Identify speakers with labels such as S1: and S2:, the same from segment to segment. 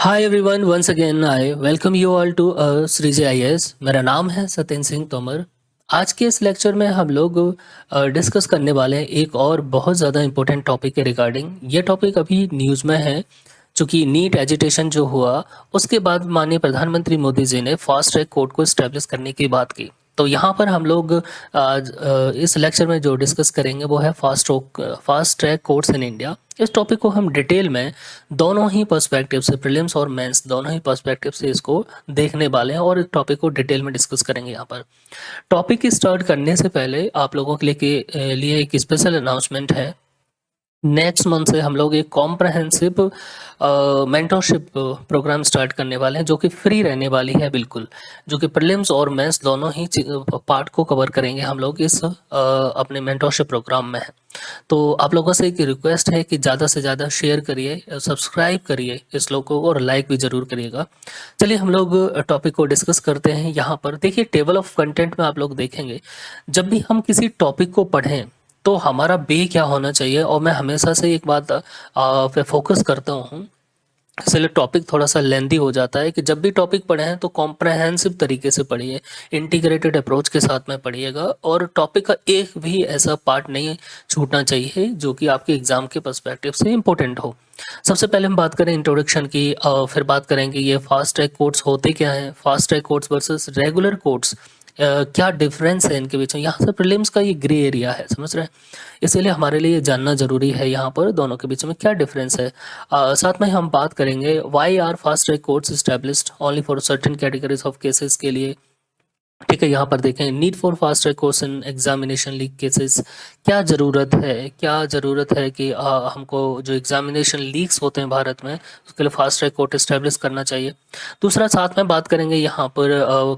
S1: Hi everyone, once again I welcome you all to Shreeje IAS. मेरा नाम है सत्येंद्र सिंह तोमर। आज के इस लेक्चर में हम लोग डिस्कस करने वाले हैं एक और बहुत ज़्यादा इम्पोर्टेंट टॉपिक के रिगार्डिंग। ये टॉपिक अभी न्यूज़ में है, चूँकि नीट एजिटेशन जो हुआ उसके बाद माननीय प्रधानमंत्री मोदी जी ने फास्ट ट्रैक कोर्ट को इस्टेब्लिश करने की बात की। तो यहाँ पर हम लोग आज इस लेक्चर में जो डिस्कस करेंगे वो है fast track courts in India. इस टॉपिक को हम डिटेल में दोनों ही पर्सपेक्टिव से, प्रीलिम्स और मेंस दोनों ही पर्सपेक्टिव से इसको देखने वाले हैं और इस टॉपिक को डिटेल में डिस्कस करेंगे। यहाँ पर टॉपिक स्टार्ट करने से पहले आप लोगों के लिए एक स्पेशल अनाउंसमेंट है। नेक्स्ट मंथ से हम लोग एक कॉम्प्रहेंसिव मेंटरशिप प्रोग्राम स्टार्ट करने वाले हैं, जो कि फ्री रहने वाली है बिल्कुल, जो कि प्रीलिम्स और मेंस दोनों ही पार्ट को कवर करेंगे हम लोग इस अपने मेंटरशिप प्रोग्राम में। तो आप लोगों से एक रिक्वेस्ट है कि ज़्यादा से ज़्यादा शेयर करिए, सब्सक्राइब करिए इस लोग को और लाइक भी ज़रूर करिएगा। चलिए हम लोग टॉपिक को डिस्कस करते हैं। यहाँ पर देखिए, टेबल ऑफ कंटेंट में आप लोग देखेंगे, जब भी हम किसी टॉपिक को पढ़ें तो हमारा बे क्या होना चाहिए, और मैं हमेशा से एक बात पे फोकस करता हूँ, इसलिए टॉपिक थोड़ा सा लेंदी हो जाता है कि जब भी टॉपिक पढ़े हैं तो कॉम्प्रहेंसिव तरीके से पढ़िए, इंटीग्रेटेड अप्रोच के साथ में पढ़िएगा, और टॉपिक का एक भी ऐसा पार्ट नहीं छूटना चाहिए जो कि आपके एग्जाम के पर्सपेक्टिव से इम्पोर्टेंट हो। सबसे पहले हम बात करें इंट्रोडक्शन की, फिर बात करेंगे ये फास्ट ट्रैक कोर्ट्स होते क्या हैं, fast track courts versus regular courts, क्या डिफरेंस है इनके बीच में। यहाँ से प्रीलिम्स का ये ग्रे एरिया है, समझ रहे हैं, इसीलिए हमारे लिए जानना जरूरी है यहाँ पर दोनों के बीच में क्या डिफरेंस है। साथ में हम बात करेंगे why are fast track courts established only for certain categories of cases के लिए। ठीक है, यहाँ पर देखें need for fast track course in examination leak cases, क्या ज़रूरत है कि हमको जो एग्जामिनेशन लीक्स होते हैं भारत में उसके लिए फास्ट ट्रैक कोर्ट इस्टेब्लिश करना चाहिए। दूसरा साथ में बात करेंगे यहाँ पर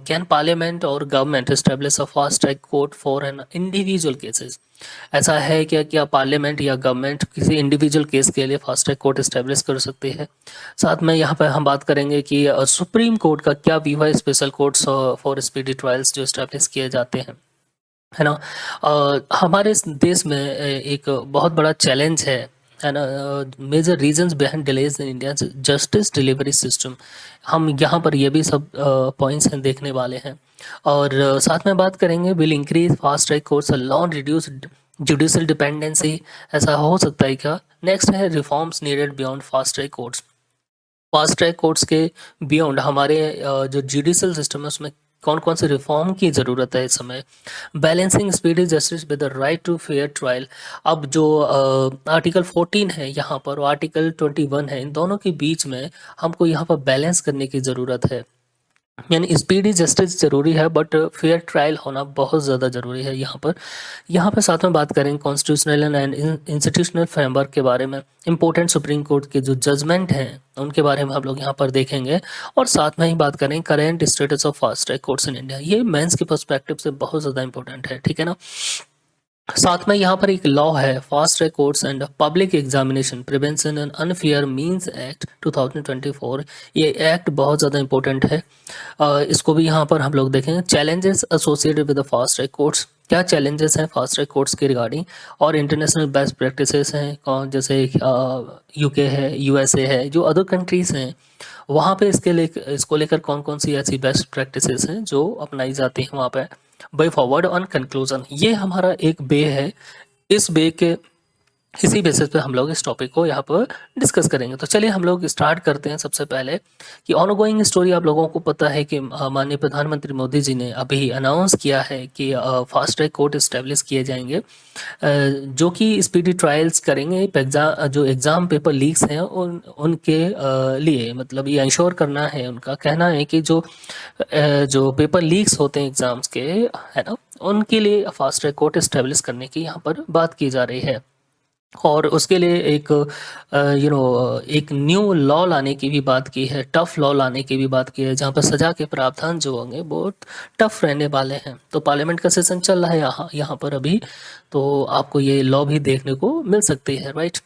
S1: कैन पार्लियामेंट और government establish a fast track court for an individual cases. ऐसा है क्या पार्लियामेंट या गवर्नमेंट किसी इंडिविजुअल केस के लिए फास्ट ट्रैक कोर्ट इस्टेब्लिश कर सकती है। साथ में यहाँ पर हम बात करेंगे कि सुप्रीम कोर्ट का क्या व्यू है special courts for speedy trials जो इस्टेब्लिश किए जाते हैं, है ना। हमारे इस देश में एक बहुत बड़ा चैलेंज है ना। Major reasons behind delays in India justice delivery system, हम यहाँ पर ये भी सब पॉइंट्स हैं देखने वाले हैं। और साथ में बात करेंगे will increase fast track courts long reduce judicial dependency, ऐसा हो सकता है क्या। नेक्स्ट है reforms needed beyond fast track courts. Fast track courts के बियॉन्ड हमारे जो जुडिशल सिस्टम है उसमें कौन कौन से रिफॉर्म की ज़रूरत है इस समय। Balancing speedy justice with the right to fair trial, अब जो आर्टिकल 14 है यहाँ पर और आर्टिकल 21 है, इन दोनों के बीच में हमको यहाँ पर बैलेंस करने की ज़रूरत है। यानी स्पीडी जस्टिस ज़रूरी है बट फेयर ट्रायल होना बहुत ज़्यादा ज़रूरी है। यहाँ पर साथ में बात करें कॉन्स्टिट्यूशनल एंड इंस्टीट्यूशनल फ्रेमवर्क के बारे में, इंपॉर्टेंट सुप्रीम कोर्ट के जो जजमेंट हैं उनके बारे में हम लोग यहाँ पर देखेंगे, और साथ में ही बात करें current status of fast track courts in India. ये मेंस के पर्सपेक्टिव से बहुत ज़्यादा इंपॉर्टेंट है, ठीक है ना। साथ में यहाँ पर एक लॉ है fast track courts and public examination prevention and unfair means act 2024। ये एक्ट बहुत ज़्यादा इंपॉर्टेंट है, इसको भी यहाँ पर हम लोग देखेंगे। Challenges associated with the fast track courts, क्या चैलेंजेस हैं फास्ट ट्रैक कोर्ट्स के रिगार्डिंग, और इंटरनेशनल बेस्ट प्रैक्टिसेस हैं कौन, जैसे यूके है, यूएसए है, जो अदर कंट्रीज़ हैं वहाँ पे इसको लेकर कौन कौन सी ऐसी बेस्ट प्रैक्टिसेस हैं जो अपनाई जाती हैं वहाँ पे। बाय फॉरवर्ड ऑन कंक्लूजन, ये हमारा एक बे है, इस बे के इसी बेसिस पे हम लोग इस टॉपिक को यहाँ पर डिस्कस करेंगे। तो चलिए हम लोग स्टार्ट करते हैं। सबसे पहले कि ऑनगोइंग स्टोरी, आप लोगों को पता है कि माननीय प्रधानमंत्री मोदी जी ने अभी अनाउंस किया है कि फास्ट ट्रैक कोर्ट इस्टेब्लिश किए जाएंगे, जो कि स्पीडी ट्रायल्स करेंगे। जो एग्ज़ाम पेपर लीक्स हैं उनके लिए, मतलब ये इंश्योर करना है, उनका कहना है कि जो पेपर लीक्स होते हैं एग्ज़ाम्स के, है ना, उनके लिए फास्ट ट्रैक कोर्ट इस्टेब्लिश करने की यहाँ पर बात की जा रही है। और उसके लिए एक न्यू लॉ लाने की भी बात की है, टफ लॉ लाने की भी बात की है, जहाँ पर सजा के प्रावधान जो होंगे बहुत टफ रहने वाले हैं। तो पार्लियामेंट का सेशन चल रहा है यहाँ पर अभी, तो आपको ये लॉ भी देखने को मिल सकती है, राइट।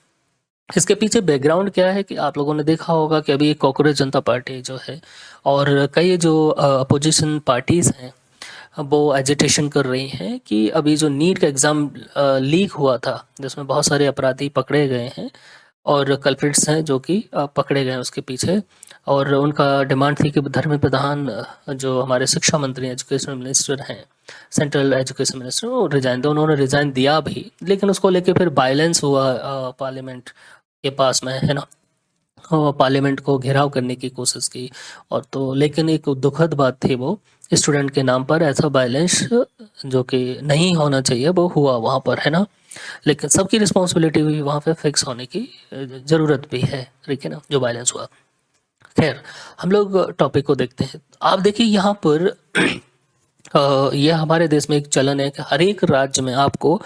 S1: इसके पीछे बैकग्राउंड क्या है कि आप लोगों ने देखा होगा कि अभी कांग्रेस जनता पार्टी जो है और कई जो अपोजिशन पार्टीज़ हैं वो एजिटेशन कर रही हैं कि अभी जो नीट का एग्ज़ाम लीक हुआ था जिसमें बहुत सारे अपराधी पकड़े गए हैं, और कल्प्रिट्स हैं जो कि पकड़े गए हैं उसके पीछे। और उनका डिमांड थी कि धर्मेंद्र प्रधान जो हमारे शिक्षा मंत्री एजुकेशन मिनिस्टर हैं, सेंट्रल एजुकेशन मिनिस्टर, वो रिजाइन दो। उन्होंने रिजाइन दिया भी, लेकिन उसको लेके फिर वायलेंस हुआ पार्लियामेंट के पास में, है ना। पार्लियामेंट को घेराव करने की कोशिश की। और तो लेकिन एक दुखद बात थी, वो स्टूडेंट के नाम पर ऐसा वायलेंस जो कि नहीं होना चाहिए वो हुआ वहाँ पर, है ना। लेकिन सबकी रिस्पॉन्सिबिलिटी भी वहाँ पे फिक्स होने की ज़रूरत भी है, ठीक है ना, जो वायलेंस हुआ। खैर, हम लोग टॉपिक को देखते हैं। आप देखिए यहाँ पर ये हमारे देश में एक चलन है कि हर एक राज्य में आपको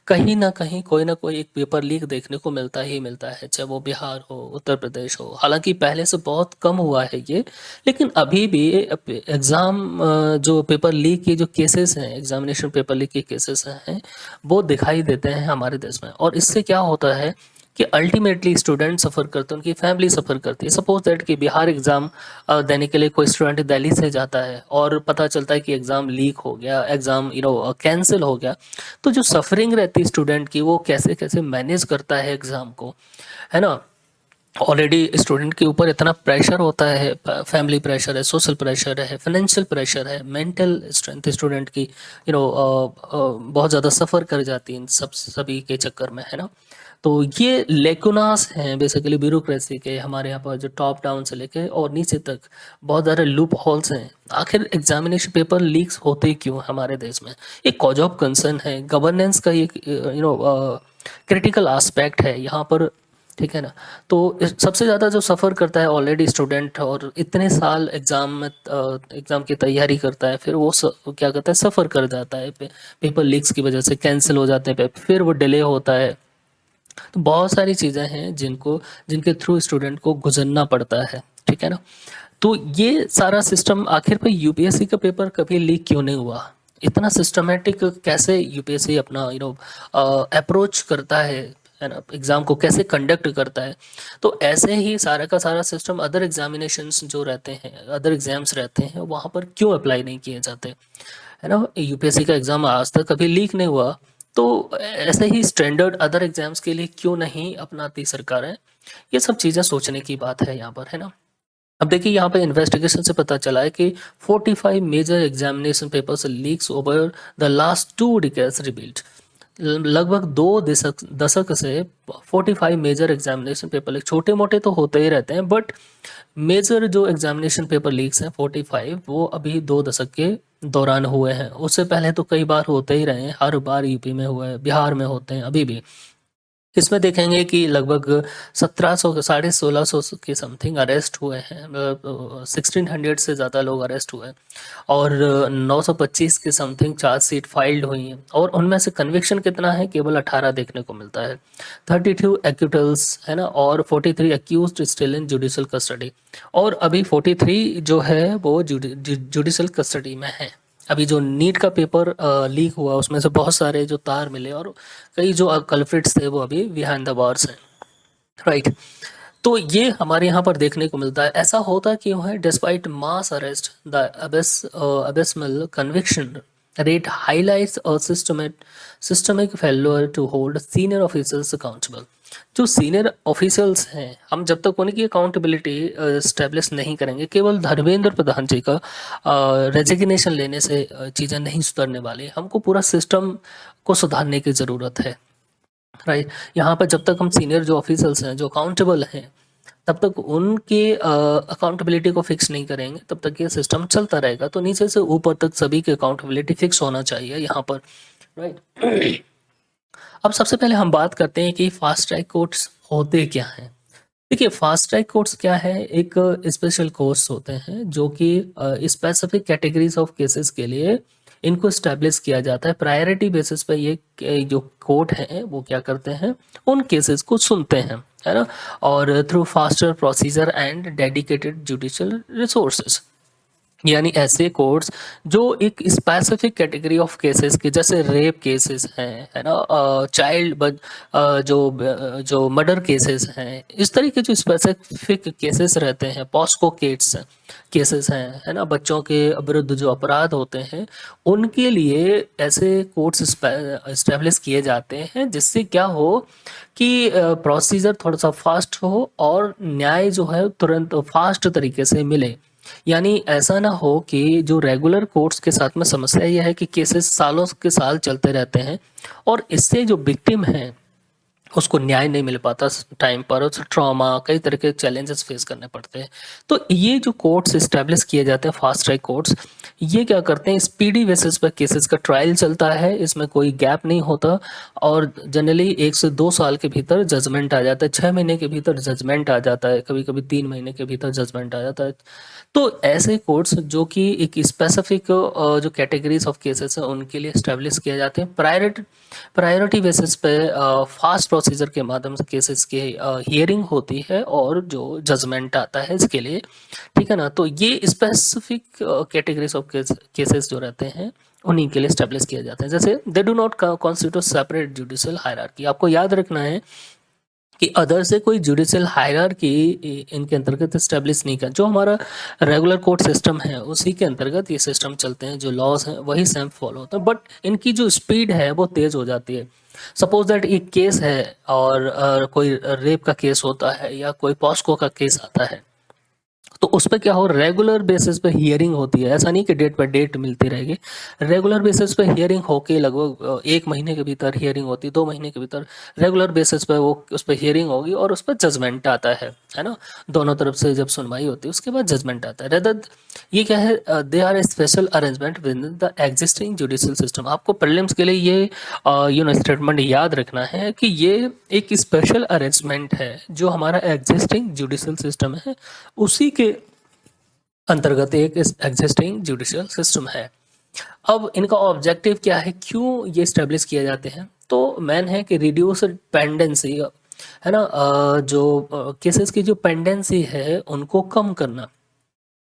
S1: कहीं ना कहीं कोई ना कोई एक पेपर लीक देखने को मिलता ही मिलता है, चाहे वो बिहार हो, उत्तर प्रदेश हो। हालांकि पहले से बहुत कम हुआ है ये, लेकिन अभी भी एग्ज़ाम जो पेपर लीक के जो केसेस हैं, एग्जामिनेशन पेपर लीक के केसेस हैं, वो दिखाई देते हैं हमारे देश में। और इससे क्या होता है कि अल्टीमेटली स्टूडेंट सफ़र करते हैं, उनकी फैमिली सफ़र करती है। सपोज दैट कि बिहार एग्ज़ाम देने के लिए कोई स्टूडेंट दिल्ली से जाता है और पता चलता है कि एग्ज़ाम लीक हो गया, एग्ज़ाम कैंसिल हो गया। तो जो सफरिंग रहती है स्टूडेंट की, वो कैसे कैसे मैनेज करता है एग्ज़ाम को, है ना। ऑलरेडी स्टूडेंट के ऊपर इतना प्रेशर होता है, फैमिली प्रेशर है, सोशल प्रेशर है, फाइनेंशियल प्रेशर है, मेंटल स्ट्रेंथ स्टूडेंट की बहुत ज़्यादा सफ़र कर जाती है इन सभी के चक्कर में, है ना। तो ये लेकुनास हैं बेसिकली ब्यूरोक्रेसी के, हमारे यहाँ पर जो टॉप डाउन से लेके और नीचे तक बहुत सारे लूप होल्स हैं। आखिर एग्जामिनेशन पेपर लीक्स होते क्यों हमारे देश में? एक कॉज ऑफ कंसर्न है, गवर्नेंस का एक क्रिटिकल एस्पेक्ट है यहाँ पर, ठीक है ना। तो सबसे ज़्यादा जो सफ़र करता है ऑलरेडी स्टूडेंट, और इतने साल एग्ज़ाम की तैयारी करता है, फिर वो क्या कहता है, सफ़र कर जाता है पेपर लीक्स की वजह से, कैंसिल हो जाते हैं, फिर वो डिले होता है। तो बहुत सारी चीज़ें हैं जिनके थ्रू स्टूडेंट को गुजरना पड़ता है, ठीक है ना। तो ये सारा सिस्टम, आखिर पे यूपीएससी का पेपर कभी लीक क्यों नहीं हुआ? इतना सिस्टमेटिक कैसे यूपीएससी अपना अप्रोच करता है ना, एग्ज़ाम को कैसे कंडक्ट करता है। तो ऐसे ही सारा का सारा सिस्टम अदर एग्जामिनेशंस जो रहते हैं, अदर एग्जाम्स रहते हैं, वहाँ पर क्यों अप्लाई नहीं किए जाते, है ना। यूपीएससी का एग्ज़ाम आज तक कभी लीक नहीं हुआ, तो ऐसे ही स्टैंडर्ड अदर एग्जाम्स के लिए क्यों नहीं अपनाती सरकारें? ये सब चीज़ें सोचने की बात है यहाँ पर, है ना। अब देखिए यहाँ पे इन्वेस्टिगेशन से पता चला है कि 45 major examination papers leaks over the last 2 decades revealed. लगभग 2 दशक दशक से 45 मेजर एग्जामिनेशन पेपर लीक, छोटे मोटे तो होते ही रहते हैं, बट मेजर जो एग्जामिनेशन पेपर लीक्स हैं 45, वो अभी 2 दशक के दौरान हुए हैं। उससे पहले तो कई बार होते ही रहे हैं, हर बार यूपी में हुए हैं, बिहार में होते हैं अभी भी। इसमें देखेंगे कि लगभग 1700 साढ़े 1600 के समथिंग अरेस्ट हुए हैं, 1600 से ज़्यादा लोग अरेस्ट हुए हैं, और 925 के समथिंग चार्जशीट फाइल्ड हुई हैं, और उनमें से कन्विक्शन कितना है, केवल 18 देखने को मिलता है। 32 एक्यूटल्स, है ना, और 43 accused still in judicial custody, और अभी 43 जो है वो जुडिशल कस्टडी में है। अभी जो नीट का पेपर लीक हुआ, उसमें से बहुत सारे जो तार मिले, और कई जो कल्प्रिट्स थे वो अभी बिहाइंड द बार्स हैं, राइट। तो ये हमारे यहाँ पर देखने को मिलता है। ऐसा होता क्यों है? Despite mass arrest, the abysmal conviction rate highlights a systemic failure to hold senior officers accountable. जो सीनियर ऑफिसर्स हैं, हम जब तक उनकी अकाउंटेबिलिटी स्टेब्लिश नहीं करेंगे, केवल धर्मेंद्र प्रधान जी का रेजिग्नेशन लेने से चीज़ें नहीं सुधरने वाली। हमको पूरा सिस्टम को सुधारने की ज़रूरत है, राइट। यहाँ पर जब तक हम सीनियर जो ऑफिसर्स हैं, जो अकाउंटेबल हैं, तब तक उनके अकाउंटेबिलिटी को फिक्स नहीं करेंगे, तब तक ये सिस्टम चलता रहेगा। तो नीचे से ऊपर तक सभी की अकाउंटेबिलिटी फिक्स होना चाहिए यहाँ पर, राइट। अब सबसे पहले हम बात करते हैं कि फास्ट ट्रैक कोर्ट्स होते क्या हैं। देखिए, फास्ट ट्रैक कोर्ट्स क्या है? एक स्पेशल कोर्ट्स होते हैं जो कि स्पेसिफिक कैटेगरीज ऑफ केसेस के लिए इनको स्टैब्लिश किया जाता है। प्रायोरिटी बेसिस पे ये जो कोर्ट हैं वो क्या करते हैं, उन केसेस को सुनते हैं, है ना, और through faster procedure and dedicated judicial resources. यानी ऐसे कोर्ट्स जो एक स्पेसिफिक कैटेगरी ऑफ केसेस के, जैसे रेप केसेस हैं, है ना, चाइल्ड जो मर्डर केसेस हैं, इस तरह के जो स्पेसिफिक केसेस रहते हैं, पॉस्को केसेस हैं, है ना, बच्चों के विरुद्ध जो अपराध होते हैं, उनके लिए ऐसे कोर्ट्स इस्टेब्लिश किए जाते हैं, जिससे क्या हो कि प्रोसीजर थोड़ा सा फास्ट हो और न्याय जो है तुरंत फास्ट तरीके से मिले। यानी ऐसा ना हो कि जो रेगुलर कोर्ट्स के साथ में समस्या ये है कि केसेस सालों के साल चलते रहते हैं और इससे जो विक्टिम है उसको न्याय नहीं मिल पाता टाइम पर, उसे ट्रॉमा, कई तरह के चैलेंजेस फेस करने पड़ते हैं। तो ये जो कोर्ट्स इस्टेब्लिश किए जाते हैं, फास्ट ट्रैक कोर्ट्स, ये क्या करते हैं, स्पीडी बेसिस पर केसेस का ट्रायल चलता है, इसमें कोई गैप नहीं होता और जनरली 1 से 2 साल के भीतर जजमेंट आ जाता है, 6 महीने के भीतर जजमेंट आ जाता है, कभी कभी 3 महीने के भीतर जजमेंट आ जाता है। तो ऐसे कोर्ट्स जो कि एक स्पेसिफिक जो कैटेगरीज ऑफ केसेस हैं उनके लिए इस्टेब्लिश किए जाते हैं, प्रायोरिटी बेसिस पे फास्ट प्रोसीजर के माध्यम से केसेस की हियरिंग होती है और जो जजमेंट आता है इसके लिए, ठीक है ना। तो ये स्पेसिफिक कैटेगरीज ऑफ केसेस जो रहते हैं उन्हीं के लिए स्टेब्लिश किए जाते हैं। जैसे they do not constitute separate judicial hierarchy. आपको याद रखना है कि अदर से कोई जुडिशियल हायरार्की इनके अंतर्गत इस्टेब्लिश नहीं कर, जो हमारा रेगुलर कोर्ट सिस्टम है उसी के अंतर्गत ये सिस्टम चलते हैं, जो लॉज हैं वही सेम फॉलो होते हैं, बट इनकी जो स्पीड है वो तेज़ हो जाती है। सपोज दैट एक केस है और कोई रेप का केस होता है या कोई पॉस्को का केस आता है, तो उस पे क्या हो, रेगुलर बेसिस पे हियरिंग होती है। ऐसा नहीं कि डेट पर डेट मिलती रहेगी, रेगुलर बेसिस पे हियरिंग होके लगभग 1 महीने के भीतर हियरिंग होती, 2 महीने के भीतर रेगुलर बेसिस पे वो उस पर हियरिंग होगी और उस पर जजमेंट आता है ना। दोनों तरफ से जब सुनवाई होती है उसके बाद जजमेंट आता है। रेदर ये क्या है, they are a special arrangement with the existing judicial system. आपको प्रीलिम्स के लिए ये स्टेटमेंट याद रखना है कि ये एक स्पेशल अरेंजमेंट है जो हमारा एग्जिस्टिंग जुडिशियल सिस्टम है उसी के अंतर्गत एक एग्जिस्टिंग जुडिशियल सिस्टम है। अब इनका ऑब्जेक्टिव क्या है, क्यों ये स्टेब्लिश किए जाते हैं, तो मेन है कि रिड्यूस पेंडेंसी, है ना, जो केसेस की जो पेंडेंसी है उनको कम करना।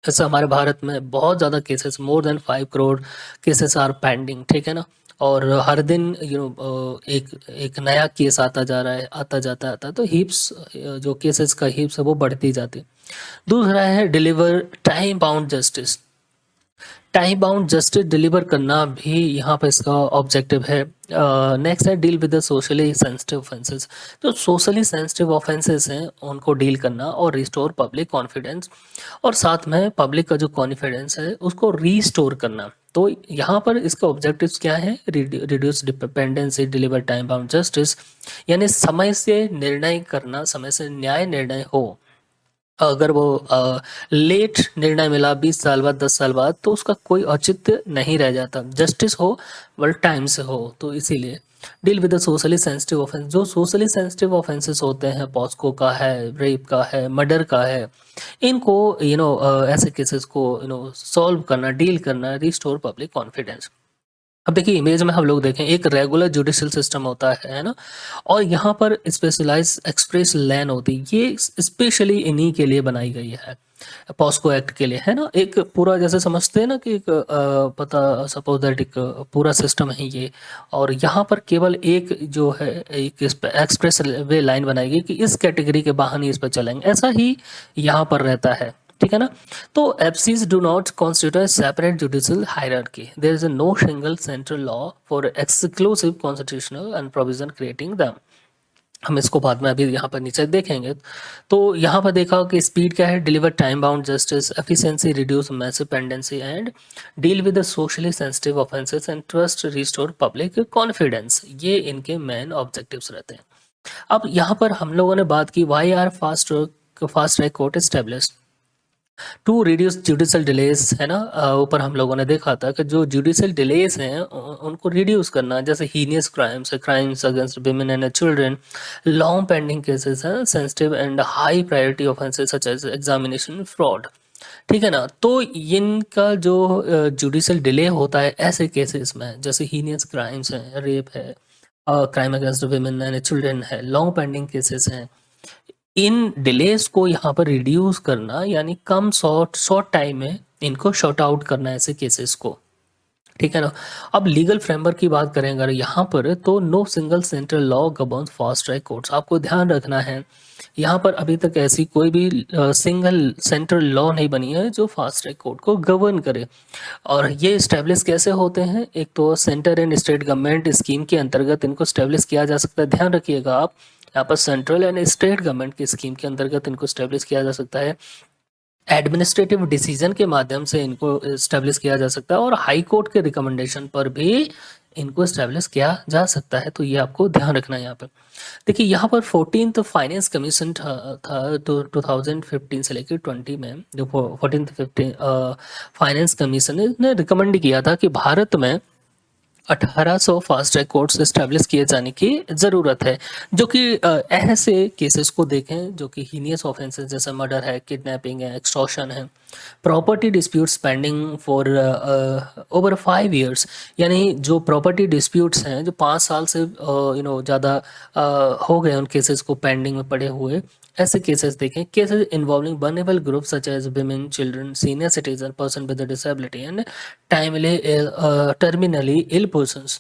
S1: जैसे हमारे भारत में बहुत ज़्यादा cases, more than 5 crore cases are pending, ठीक है ना, और हर दिन एक एक नया केस आता जा रहा है, आता जाता आता, तो हीप्स, जो केसेस का हीप्स है वो बढ़ती जाती है। दूसरा है deliver time bound justice. Time bound justice deliver करना भी यहाँ पर इसका ऑब्जेक्टिव है। नेक्स्ट है deal with the socially sensitive offences. जो सोशली सेंसिटिव ऑफेंसेस हैं उनको डील करना और रिस्टोर पब्लिक कॉन्फिडेंस, और साथ में पब्लिक का जो कॉन्फिडेंस है उसको रीस्टोर करना। तो यहाँ पर इसका ऑब्जेक्टिव्स क्या है, reduce dependency, deliver time bound justice, यानी समय से निर्णय करना, समय से न्याय निर्णय हो। अगर वो लेट निर्णय मिला 20 साल बाद, 10 साल बाद, तो उसका कोई औचित्य नहीं रह जाता। जस्टिस हो बल टाइम से हो। तो इसीलिए deal with the socially sensitive offence. जो सोशली सेंसिटिव ऑफेंसेस होते हैं, पॉस्को का है, रेप का है, मर्डर का है, इनको ऐसे केसेस को सॉल्व करना, डील करना, रिस्टोर पब्लिक कॉन्फिडेंस। अब देखिए इमेज में हम लोग देखें, एक रेगुलर जुडिशियल सिस्टम होता है ना, और यहाँ पर स्पेशलाइज एक्सप्रेस लैन होती है, ये स्पेशली इन्हीं के लिए बनाई गई है, पॉस्को एक्ट के लिए, है ना। एक पूरा जैसे समझते हैं ना कि एक पता सपोज दैट एक पूरा सिस्टम है ये, और यहाँ पर केवल एक जो है एक एक्सप्रेस वे लाइन बनाई गई कि इस कैटेगरी के वाहन ही इस पर चलेंगे, ऐसा ही यहाँ पर रहता है, ठीक है ना। तो FCs do not constitute separate judicial hierarchy, there is no single central law for exclusive constitutional and provision creating them. हम इसको बाद में अभी यहाँ पर नीचे देखेंगे। तो यहाँ पर देखा कि स्पीड क्या है, deliver time bound justice, efficiency, reduce massive pendency and deal with the socially sensitive offences and trust, restore public confidence. ये इनके मेन ऑब्जेक्टिव्स रहते हैं। अब यहाँ पर हम लोगों ने बात की why are fast track court establish to reduce judicial delays, है ना। ऊपर हम लोगों ने देखा था कि जो जुडिशियल डिलेस हैं उनको रिड्यूस करना, जैसे heinous crimes, crimes against women and children, long pending cases हैं, sensitive and high priority offences such as examination fraud, ठीक है ना। तो इनका जो जुडिशियल डिले होता है ऐसे केसेस में, जैसे हीनियस क्राइम्स हैं, रेप है, crime against women and children है, लॉन्ग पेंडिंग केसेस हैं, इन डिलेस को यहाँ पर रिड्यूस करना, यानी कम शॉर्ट टाइम में इनको शॉर्ट आउट करना है ऐसे केसेस को, ठीक है ना। अब लीगल फ्रेमवर्क की बात करें अगर यहाँ पर, तो no single central law governs fast track courts. आपको ध्यान रखना है यहाँ पर अभी तक ऐसी कोई भी सिंगल सेंट्रल लॉ नहीं बनी है जो फास्ट ट्रैक कोर्ट को गवर्न करे। और ये इस्टेब्लिश कैसे होते हैं, एक तो centre and state government scheme के अंतर्गत इनको इस्टेब्लिश किया जा सकता है। ध्यान रखिएगा आप, यहाँ पर सेंट्रल एंड स्टेट गवर्नमेंट की स्कीम के अंतर्गत इनको इस्टेब्लिश किया जा सकता है। एडमिनिस्ट्रेटिव डिसीजन के माध्यम से इनको इस्टेब्लिश किया जा सकता है, और हाई कोर्ट के रिकमेंडेशन पर भी इनको इस्टेब्लिश किया जा सकता है। तो ये आपको ध्यान रखना है यहाँ पर। देखिए यहाँ पर 14th फाइनेंस कमीशन था तो 2015 से लेकर 20 में, जो 14th 15 फाइनेंस कमीशन ने रिकमेंड किया था कि भारत में 1800 फास्ट ट्रैक कोर्ट्स इस्टेब्लिश किए जाने की ज़रूरत है, जो कि ऐसे केसेस को देखें जो कि हीनियस ऑफेंसेस जैसे मर्डर है, किडनैपिंग है, एक्सटॉर्शन है, property disputes pending for over 5 years, यानी जो प्रॉपर्टी डिस्प्यूट्स हैं जो 5 साल से ज़्यादा हो गए उन केसेस को पेंडिंग में पड़े हुए, ऐसे केसेस देखें। Cases involving vulnerable group such as women, children, senior citizen, person with disability and terminally ill persons,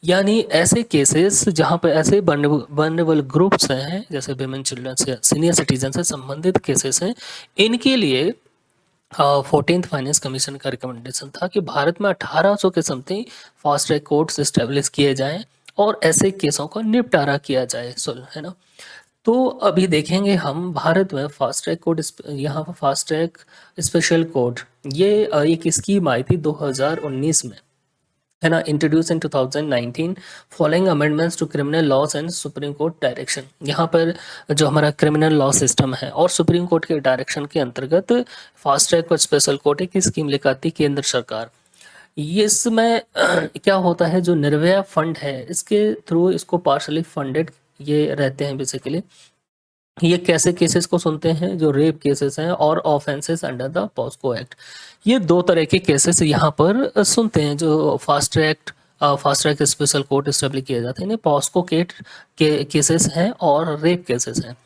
S1: यानी ऐसे केसेस जहाँ पर ऐसे वल्नरेबल ग्रुप्स हैं जैसे विमेन, चिल्ड्रन, सीनियर सिटीजन से संबंधित केसेस हैं, इनके लिए 14th फाइनेंस कमीशन का रिकमेंडेशन था कि भारत में 1800 के something fast track courts establish किए जाएं और ऐसे केसों का निपटारा किया जाए, है ना। तो अभी देखेंगे हम भारत में फास्ट ट्रैक कोर्ट, यहाँ पर फास्ट ट्रैक स्पेशल कोर्ट, ये एक स्कीम आई थी 2019 में, है ना, introduce in 2019 following amendments to criminal laws and supreme court direction. यहाँ पर जो हमारा क्रिमिनल लॉ सिस्टम है और सुप्रीम कोर्ट के डायरेक्शन के अंतर्गत फास्ट ट्रैक और स्पेशल कोर्ट की स्कीम लेकर आती केंद्र सरकार। ये इसमें क्या होता है, जो निर्भया फंड है इसके थ्रू इसको पार्शली फंडेड ये रहते हैं बेसिकली। ये कैसे केसेस को सुनते हैं, जो रेप केसेस हैं और offences under the POCSO act, ये दो तरह के केसेस यहाँ पर सुनते हैं जो fast track special court establish किए जाते हैं। पॉस्को के केसेस हैं और रेप केसेस हैं,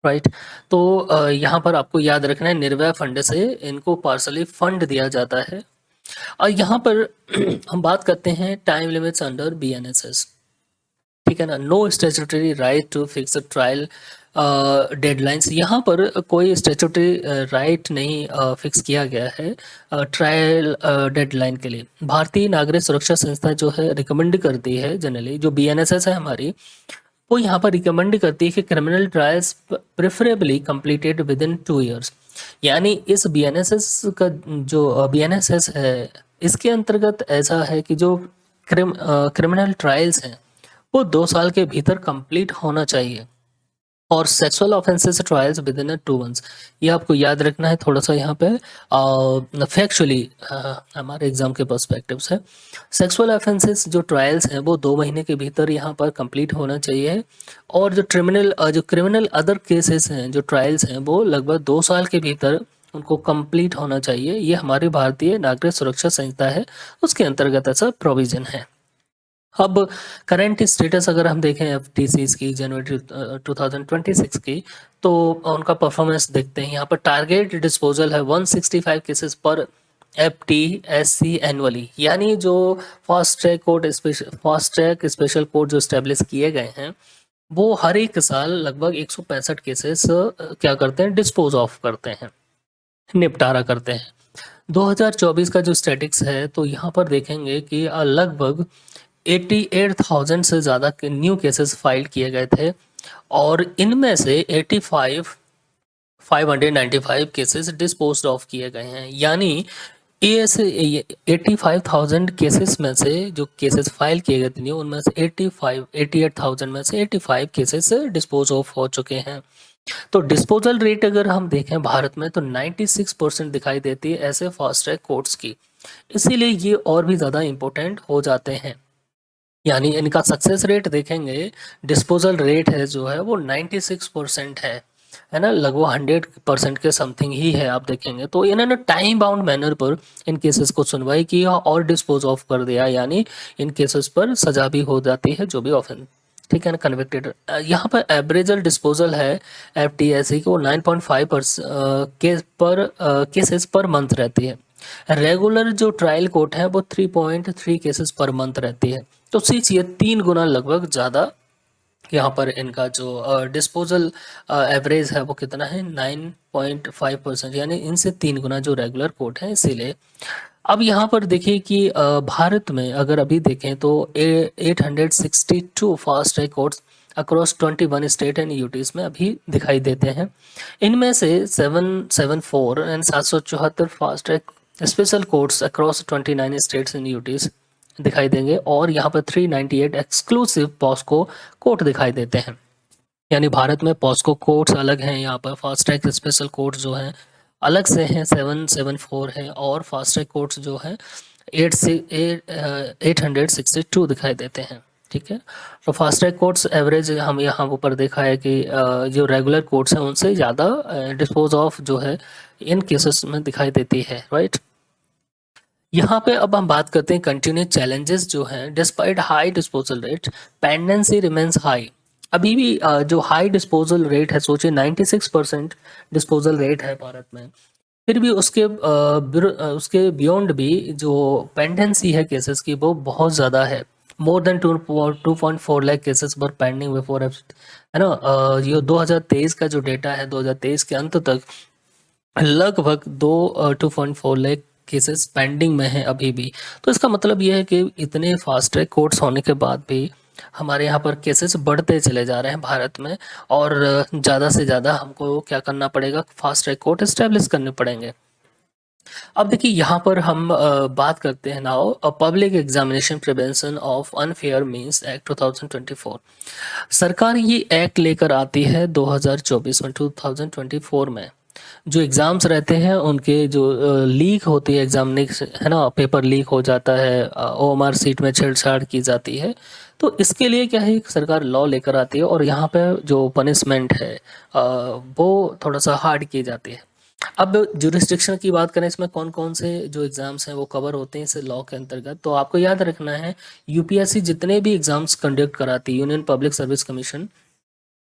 S1: राइट। तो यहाँ पर आपको याद रखना है निर्भया फंड से इनको पार्सली फंड दिया जाता है। और यहाँ पर हम बात करते हैं टाइम लिमिट्स अंडर BNSS, ठीक है ना। No statutory right to fix trial deadlines, यहाँ पर कोई स्टैट्यूटरी राइट नहीं फिक्स किया गया है ट्रायल डेडलाइन के लिए। भारतीय नागरिक सुरक्षा संस्था जो है रिकमेंड करती है, जनरली जो BNSS है हमारी, वो यहाँ पर रिकमेंड करती है कि criminal trials preferably completed with in 2 years, यानी इस BNSS का जो BNSS है इसके अंतर्गत ऐसा है कि जो क्रिमिनल ट्रायल्स हैं वो 2 साल के भीतर कंप्लीट होना चाहिए, और sexual offences trials with in 2 months। ये आपको याद रखना है थोड़ा सा यहाँ पे फैक्चुअली हमारे एग्जाम के पर्सपेक्टिव से। सेक्सुअल ऑफेंसेस जो ट्रायल्स हैं वो 2 महीने के भीतर यहाँ पर कंप्लीट होना चाहिए, और जो क्रिमिनल अदर केसेस हैं जो ट्रायल्स हैं वो लगभग 2 साल के भीतर उनको कंप्लीट होना चाहिए। ये हमारी भारतीय नागरिक सुरक्षा संहिता है, उसके अंतर्गत ऐसा प्रोविजन है। अब करंट स्टेटस अगर हम देखें FTCs की जनवरी 2026 की, तो उनका परफॉर्मेंस देखते हैं। यहाँ पर टारगेट डिस्पोजल है 165 केसेस पर FTSC एनुअली, यानी जो फास्ट ट्रैक स्पेशल कोर्ट जो स्टेब्लिश किए गए हैं वो हर एक साल लगभग 165 केसेस क्या करते हैं, डिस्पोज ऑफ करते हैं, निपटारा करते हैं। 2024 का जो स्टैटिक्स है तो यहाँ पर देखेंगे कि लगभग 88,000 से ज़्यादा के न्यू केसेस फाइल किए गए थे, और इनमें से 595 केसेस डिस्पोज्ड ऑफ किए गए हैं। यानी ऐसे 85,000 केसेस में से जो केसेस फाइल किए गए थे न्यू, उनमें से 88,000 में से 85 केसेस डिस्पोज ऑफ हो चुके हैं। तो डिस्पोजल रेट अगर हम देखें भारत में तो 96% दिखाई देती है ऐसे फास्ट ट्रैक कोर्ट्स की, इसीलिए ये और भी ज़्यादा इम्पोर्टेंट हो जाते हैं। यानी इनका सक्सेस रेट देखेंगे, डिस्पोजल रेट है जो है वो 96% है ना, लगभग 100% के समथिंग ही है आप देखेंगे। तो इन्होंने टाइम बाउंड मैनर पर इन केसेस को सुनवाई किया और डिस्पोज ऑफ कर दिया, यानी इन केसेस पर सजा भी हो जाती है जो भी ठीक है ना, कन्विक्टेड। यहाँ पर एवरेजल डिस्पोजल है एफटीएससी को 9.5 केसेस पर मंथ रहती है। रेगुलर जो ट्रायल कोर्ट है वो 3.3 केसेस पर मंथ रहती है। तो ये 3 गुना लगभग ज़्यादा यहाँ पर इनका जो डिस्पोजल एवरेज है वो कितना है, 9.5%, यानी इनसे 3 गुना जो रेगुलर कोर्ट है, इसीलिए। अब यहाँ पर देखिए कि भारत में अगर अभी देखें तो 862 fast track courts across 21 state and UTs में अभी दिखाई देते हैं। इनमें से 774 and 774 fast track special courts across 29 states and UTs दिखाई देंगे, और यहाँ पर 398 एक्सक्लूसिव पॉस्को कोर्ट दिखाई देते हैं। यानी भारत में पॉस्को कोर्ट्स अलग हैं, यहाँ पर फास्ट ट्रैक स्पेशल कोर्ट्स जो हैं अलग से हैं, 774 है, और फास्ट ट्रैक कोर्ट्स जो हैं 862 दिखाई देते हैं। ठीक है, तो फास्ट ट्रैक कोर्ट्स एवरेज हम यहाँ ऊपर देखा है कि जो रेगुलर कोर्ट्स हैं उनसे ज़्यादा डिस्पोज ऑफ जो है इन केसेस में दिखाई देती है, राइट। यहाँ पे अब हम बात करते हैं कंटिन्यूस चैलेंजेस जो हैं। Despite high disposal rate, pendency remains high. अभी भी जो हाई डिस्पोजल रेट है, सोचिए 96% डिस्पोजल रेट है भारत में, फिर भी उसके बियॉन्ड भी जो पेंडेंसी है केसेस की वो बहुत ज़्यादा है। मोर देन 2.4 लाख केसेस वर पेंडिंग बिफोर, है ना। ये 2023 का जो डेटा है, 2023 के अंत तक लगभग 2.4 लाख केसेस पेंडिंग में हैं अभी भी। तो इसका मतलब ये है कि इतने फास्ट ट्रैक कोर्ट्स होने के बाद भी हमारे यहाँ पर केसेस बढ़ते चले जा रहे हैं भारत में, और ज़्यादा से ज़्यादा हमको क्या करना पड़ेगा, फास्ट ट्रैक कोर्ट इस्टेब्लिश करने पड़ेंगे। अब देखिए यहाँ पर हम बात करते हैं now public examination prevention of unfair means act 2024। सरकार ये एक्ट लेकर आती है 2024 में, 2024 में। जो एग्ज़ाम्स रहते हैं उनके जो लीक होती है एग्जामिनेशन, है ना, पेपर लीक हो जाता है, ओएमआर सीट में छेड़छाड़ की जाती है, तो इसके लिए क्या है, सरकार लॉ लेकर आती है, और यहाँ पे जो पनिशमेंट है वो थोड़ा सा हार्ड की जाती है। अब जुरिस्डिक्शन की बात करें, इसमें कौन कौन से जो एग्ज़ाम्स हैं वो कवर होते हैं इस लॉ के अंतर्गत, तो आपको याद रखना है यूपीएससी जितने भी एग्ज़ाम्स कंडक्ट कराती है, यूनियन पब्लिक सर्विस कमीशन,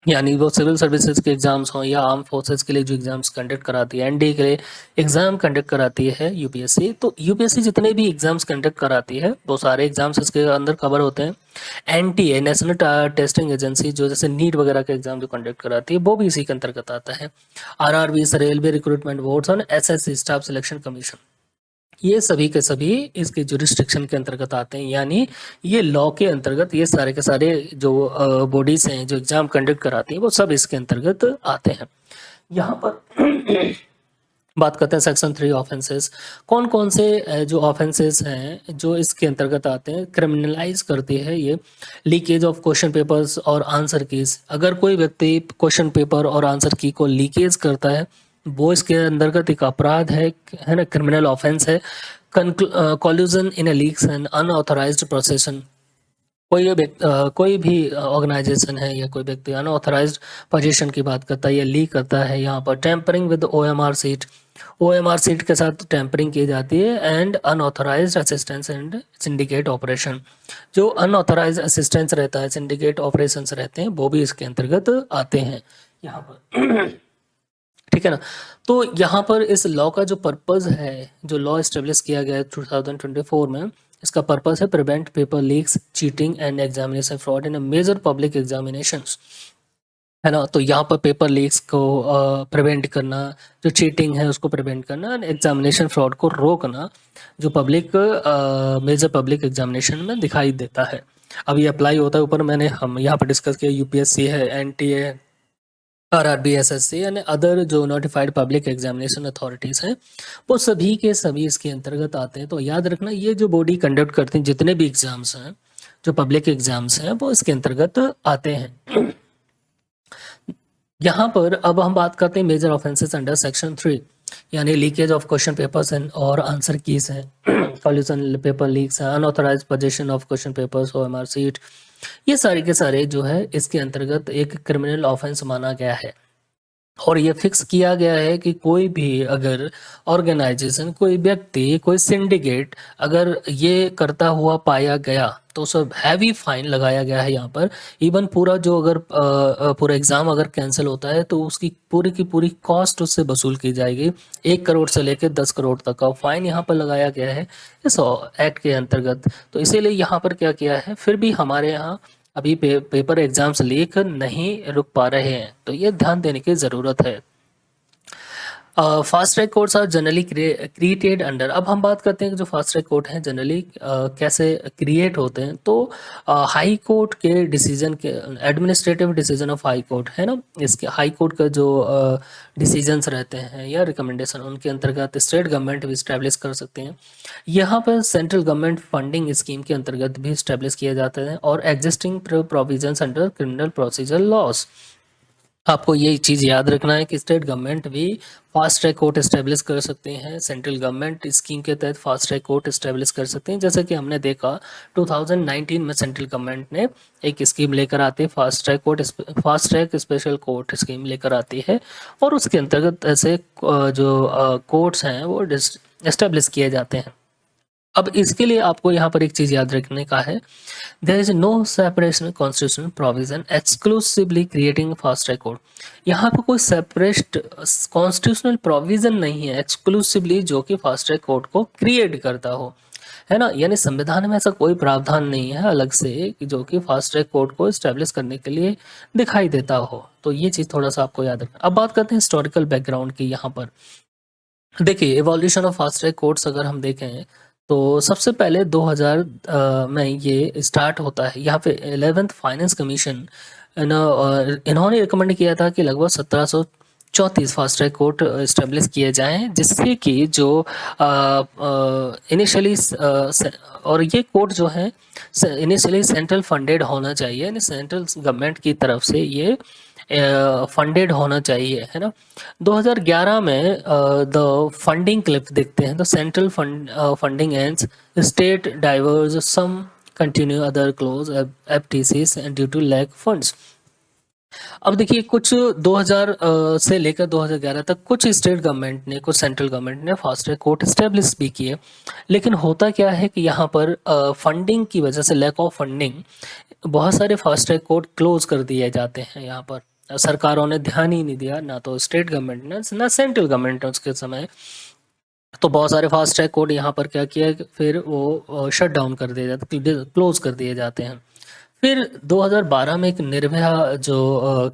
S1: यानी वो सिविल सर्विसेज के एग्जाम्स हों या आर्म फोर्सेस के लिए जो एग्जाम्स कंडक्ट कराती है, एनडीए के लिए एग्जाम कंडक्ट कराती है यूपीएससी, तो यूपीएससी जितने भी एग्जाम्स कंडक्ट कराती है वो सारे एग्जाम्स इसके अंदर कवर होते हैं। एनटीए, नेशनल टेस्टिंग एजेंसी, जो जैसे नीट वगैरह के एग्जाम जो कंडक्ट कराती है वो भी इसी के अंतर्गत आता है। आरआरबी, रेलवे रिक्रूटमेंट बोर्ड्स और एसएससी, स्टाफ सिलेक्शन कमीशन, ये सभी के सभी इसके जुरिस्डिक्शन के अंतर्गत आते हैं। यानी ये लॉ के अंतर्गत ये सारे के सारे जो बॉडीज हैं जो एग्जाम कंडक्ट कराती हैं वो सब इसके अंतर्गत आते हैं। यहाँ पर बात करते हैं सेक्शन 3 ऑफेंसेस। कौन कौन से जो ऑफेंसेस हैं जो इसके अंतर्गत आते हैं, क्रिमिनलाइज करती है ये लीकेज ऑफ क्वेश्चन पेपर्स और आंसर कीज। अगर कोई व्यक्ति क्वेश्चन पेपर और आंसर की को लीकेज करता है वो इसके अंतर्गत एक अपराध है ना, क्रिमिनल ऑफेंस है। Collusion in a leaks and unauthorised possession, कोई भी ऑर्गेनाइजेशन है या कोई व्यक्ति अनऑथराइज्ड पोजीशन की बात करता है या लीक करता है। यहाँ पर tampering with OMR sheet, OMR sheet के साथ टेम्परिंग की जाती है। And unauthorised assistance and syndicate operation, जो अनऑथराइज्ड असिस्टेंस रहता है, सिंडिकेट ऑपरेशंस रहते हैं, वो भी इसके अंतर्गत आते हैं यहाँ पर। ठीक है ना। तो यहाँ पर इस लॉ का जो पर्पस है, जो लॉ एस्टेब्लिश किया गया है 2024 में, इसका पर्पस है prevent paper leaks, cheating and examination fraud in major public examinations, है ना। तो यहाँ पर पेपर लीक्स को प्रिवेंट करना, जो चीटिंग है उसको प्रिवेंट करना, एग्जामिनेशन फ्रॉड को रोकना, जो पब्लिक मेजर पब्लिक एग्जामिनेशन में दिखाई देता है। अब ये अप्लाई होता है, ऊपर मैंने हम यहाँ पर डिस्कस किया, यूपीएससी है, एनटीए, आरआरबी, एसएससी यानी अदर जो नोटिफाइड पब्लिक एग्जामिनेशन अथॉरिटीज हैं वो सभी के सभी इसके अंतर्गत आते हैं। तो याद रखना, ये जो बॉडी कंडक्ट करती हैं जितने भी एग्जाम्स हैं, जो पब्लिक एग्जाम्स हैं, वो इसके अंतर्गत आते हैं। यहाँ पर अब हम बात करते हैं मेजर ऑफेंसेस अंडर सेक्शन 3, यानी leakage of question papers and और आंसर कीज हैं, कॉल्यूशन पेपर लीक्स है, unauthorised possession of question papers, OMR sheet, ये सारे के सारे जो है इसके अंतर्गत एक क्रिमिनल ऑफेंस माना गया है। और ये फिक्स किया गया है कि कोई भी अगर ऑर्गेनाइजेशन, कोई व्यक्ति, कोई सिंडिकेट अगर ये करता हुआ पाया गया तो सब हैवी फाइन लगाया गया है यहाँ पर। इवन पूरा जो अगर पूरा एग्ज़ाम अगर कैंसिल होता है तो उसकी पूरी की पूरी कॉस्ट उससे वसूल की जाएगी। 1 करोड़ से लेकर 10 करोड़ तक का फाइन यहाँ पर लगाया गया है इस एक्ट के अंतर्गत। तो इसीलिए यहाँ पर क्या किया है, फिर भी हमारे यहाँ अभी पेपर एग्जाम्स लीक नहीं रुक पा रहे हैं, तो ये ध्यान देने की ज़रूरत है। Fast track courts are generally created under. अब हम बात करते हैं कि जो फास्ट ट्रैक कोर्ट हैं जनरली कैसे क्रिएट होते हैं। तो हाई कोर्ट के डिसीजन के, administrative decision of high court है ना, इसके हाई कोर्ट का जो डिसीजंस रहते हैं या रिकमेंडेशन, उनके अंतर्गत स्टेट गवर्नमेंट भी इस्टेब्लिश कर सकते हैं। यहाँ पर सेंट्रल गवर्नमेंट फंडिंग स्कीम के अंतर्गत भी इस्टेब्लिश किए जाते हैं और existing provisions under criminal procedure loss. आपको ये चीज़ याद रखना है कि स्टेट गवर्नमेंट भी फास्ट ट्रैक कोर्ट इस्टेब्लिश कर सकते हैं, सेंट्रल गवर्नमेंट स्कीम के तहत फास्ट ट्रैक कोर्ट इस्टेब्लिश कर सकते हैं। जैसे कि हमने देखा 2019 में सेंट्रल गवर्नमेंट ने एक स्कीम लेकर आती है, fast track special court scheme लेकर आती है, और उसके अंतर्गत ऐसे जो कोर्ट्स हैं वो इस्टेब्लिश किए जाते हैं। अब इसके लिए आपको यहाँ पर एक चीज़ याद रखने का है, there is no separation constitutional provision exclusively creating fast track court. यहाँ पर कोई सेपरेट कॉन्स्टिट्यूशनल प्रोविजन नहीं है एक्सक्लूसिवली जो कि फास्ट ट्रैक कोर्ट को क्रिएट करता हो, है ना। यानी संविधान में ऐसा कोई प्रावधान नहीं है अलग से कि जो कि फास्ट ट्रैक कोर्ट को इस्टेब्लिश करने के लिए दिखाई देता हो। तो ये चीज़ थोड़ा सा आपको याद रखना। अब बात करते हैं हिस्टोरिकल बैकग्राउंड की। यहाँ पर देखिए evolution of fast track courts अगर हम देखें तो सबसे पहले 2000 में ये स्टार्ट होता है। यहाँ पे 11th फाइनेंस कमीशन इन्होंने रिकमेंड किया था कि लगभग 1734 फास्ट ट्रैक कोर्ट इस्टेब्लिश किए जाएं, जिससे कि जो इनिशियली और ये कोर्ट जो है इनिशियली सेंट्रल फंडेड होना चाहिए, यानी सेंट्रल गवर्नमेंट की तरफ से ये फंडेड होना चाहिए, है ना। 2011 में द फंडिंग क्लिफ देखते हैं, तो central funding ends state diverse some continue other close FTCs due to lack funds. अब देखिए कुछ 2000 से लेकर 2011 तक कुछ स्टेट गवर्नमेंट ने, कुछ सेंट्रल गवर्नमेंट ने फास्ट ट्रैक कोर्ट स्टेब्लिश भी किए, लेकिन होता क्या है कि यहाँ पर फंडिंग की वजह से, लैक ऑफ फंडिंग, बहुत सारे फास्ट ट्रैक कोर्ट क्लोज कर दिए जाते हैं। यहाँ पर सरकारों ने ध्यान ही नहीं दिया, ना तो स्टेट गवर्नमेंट ने ना सेंट्रल गवर्नमेंट ने उसके समय। तो बहुत सारे फास्ट ट्रैक कोर्ट यहाँ पर क्या किया, फिर वो शट डाउन कर दिए जाते, क्लोज कर दिए जाते हैं। फिर 2012 में एक निर्भया जो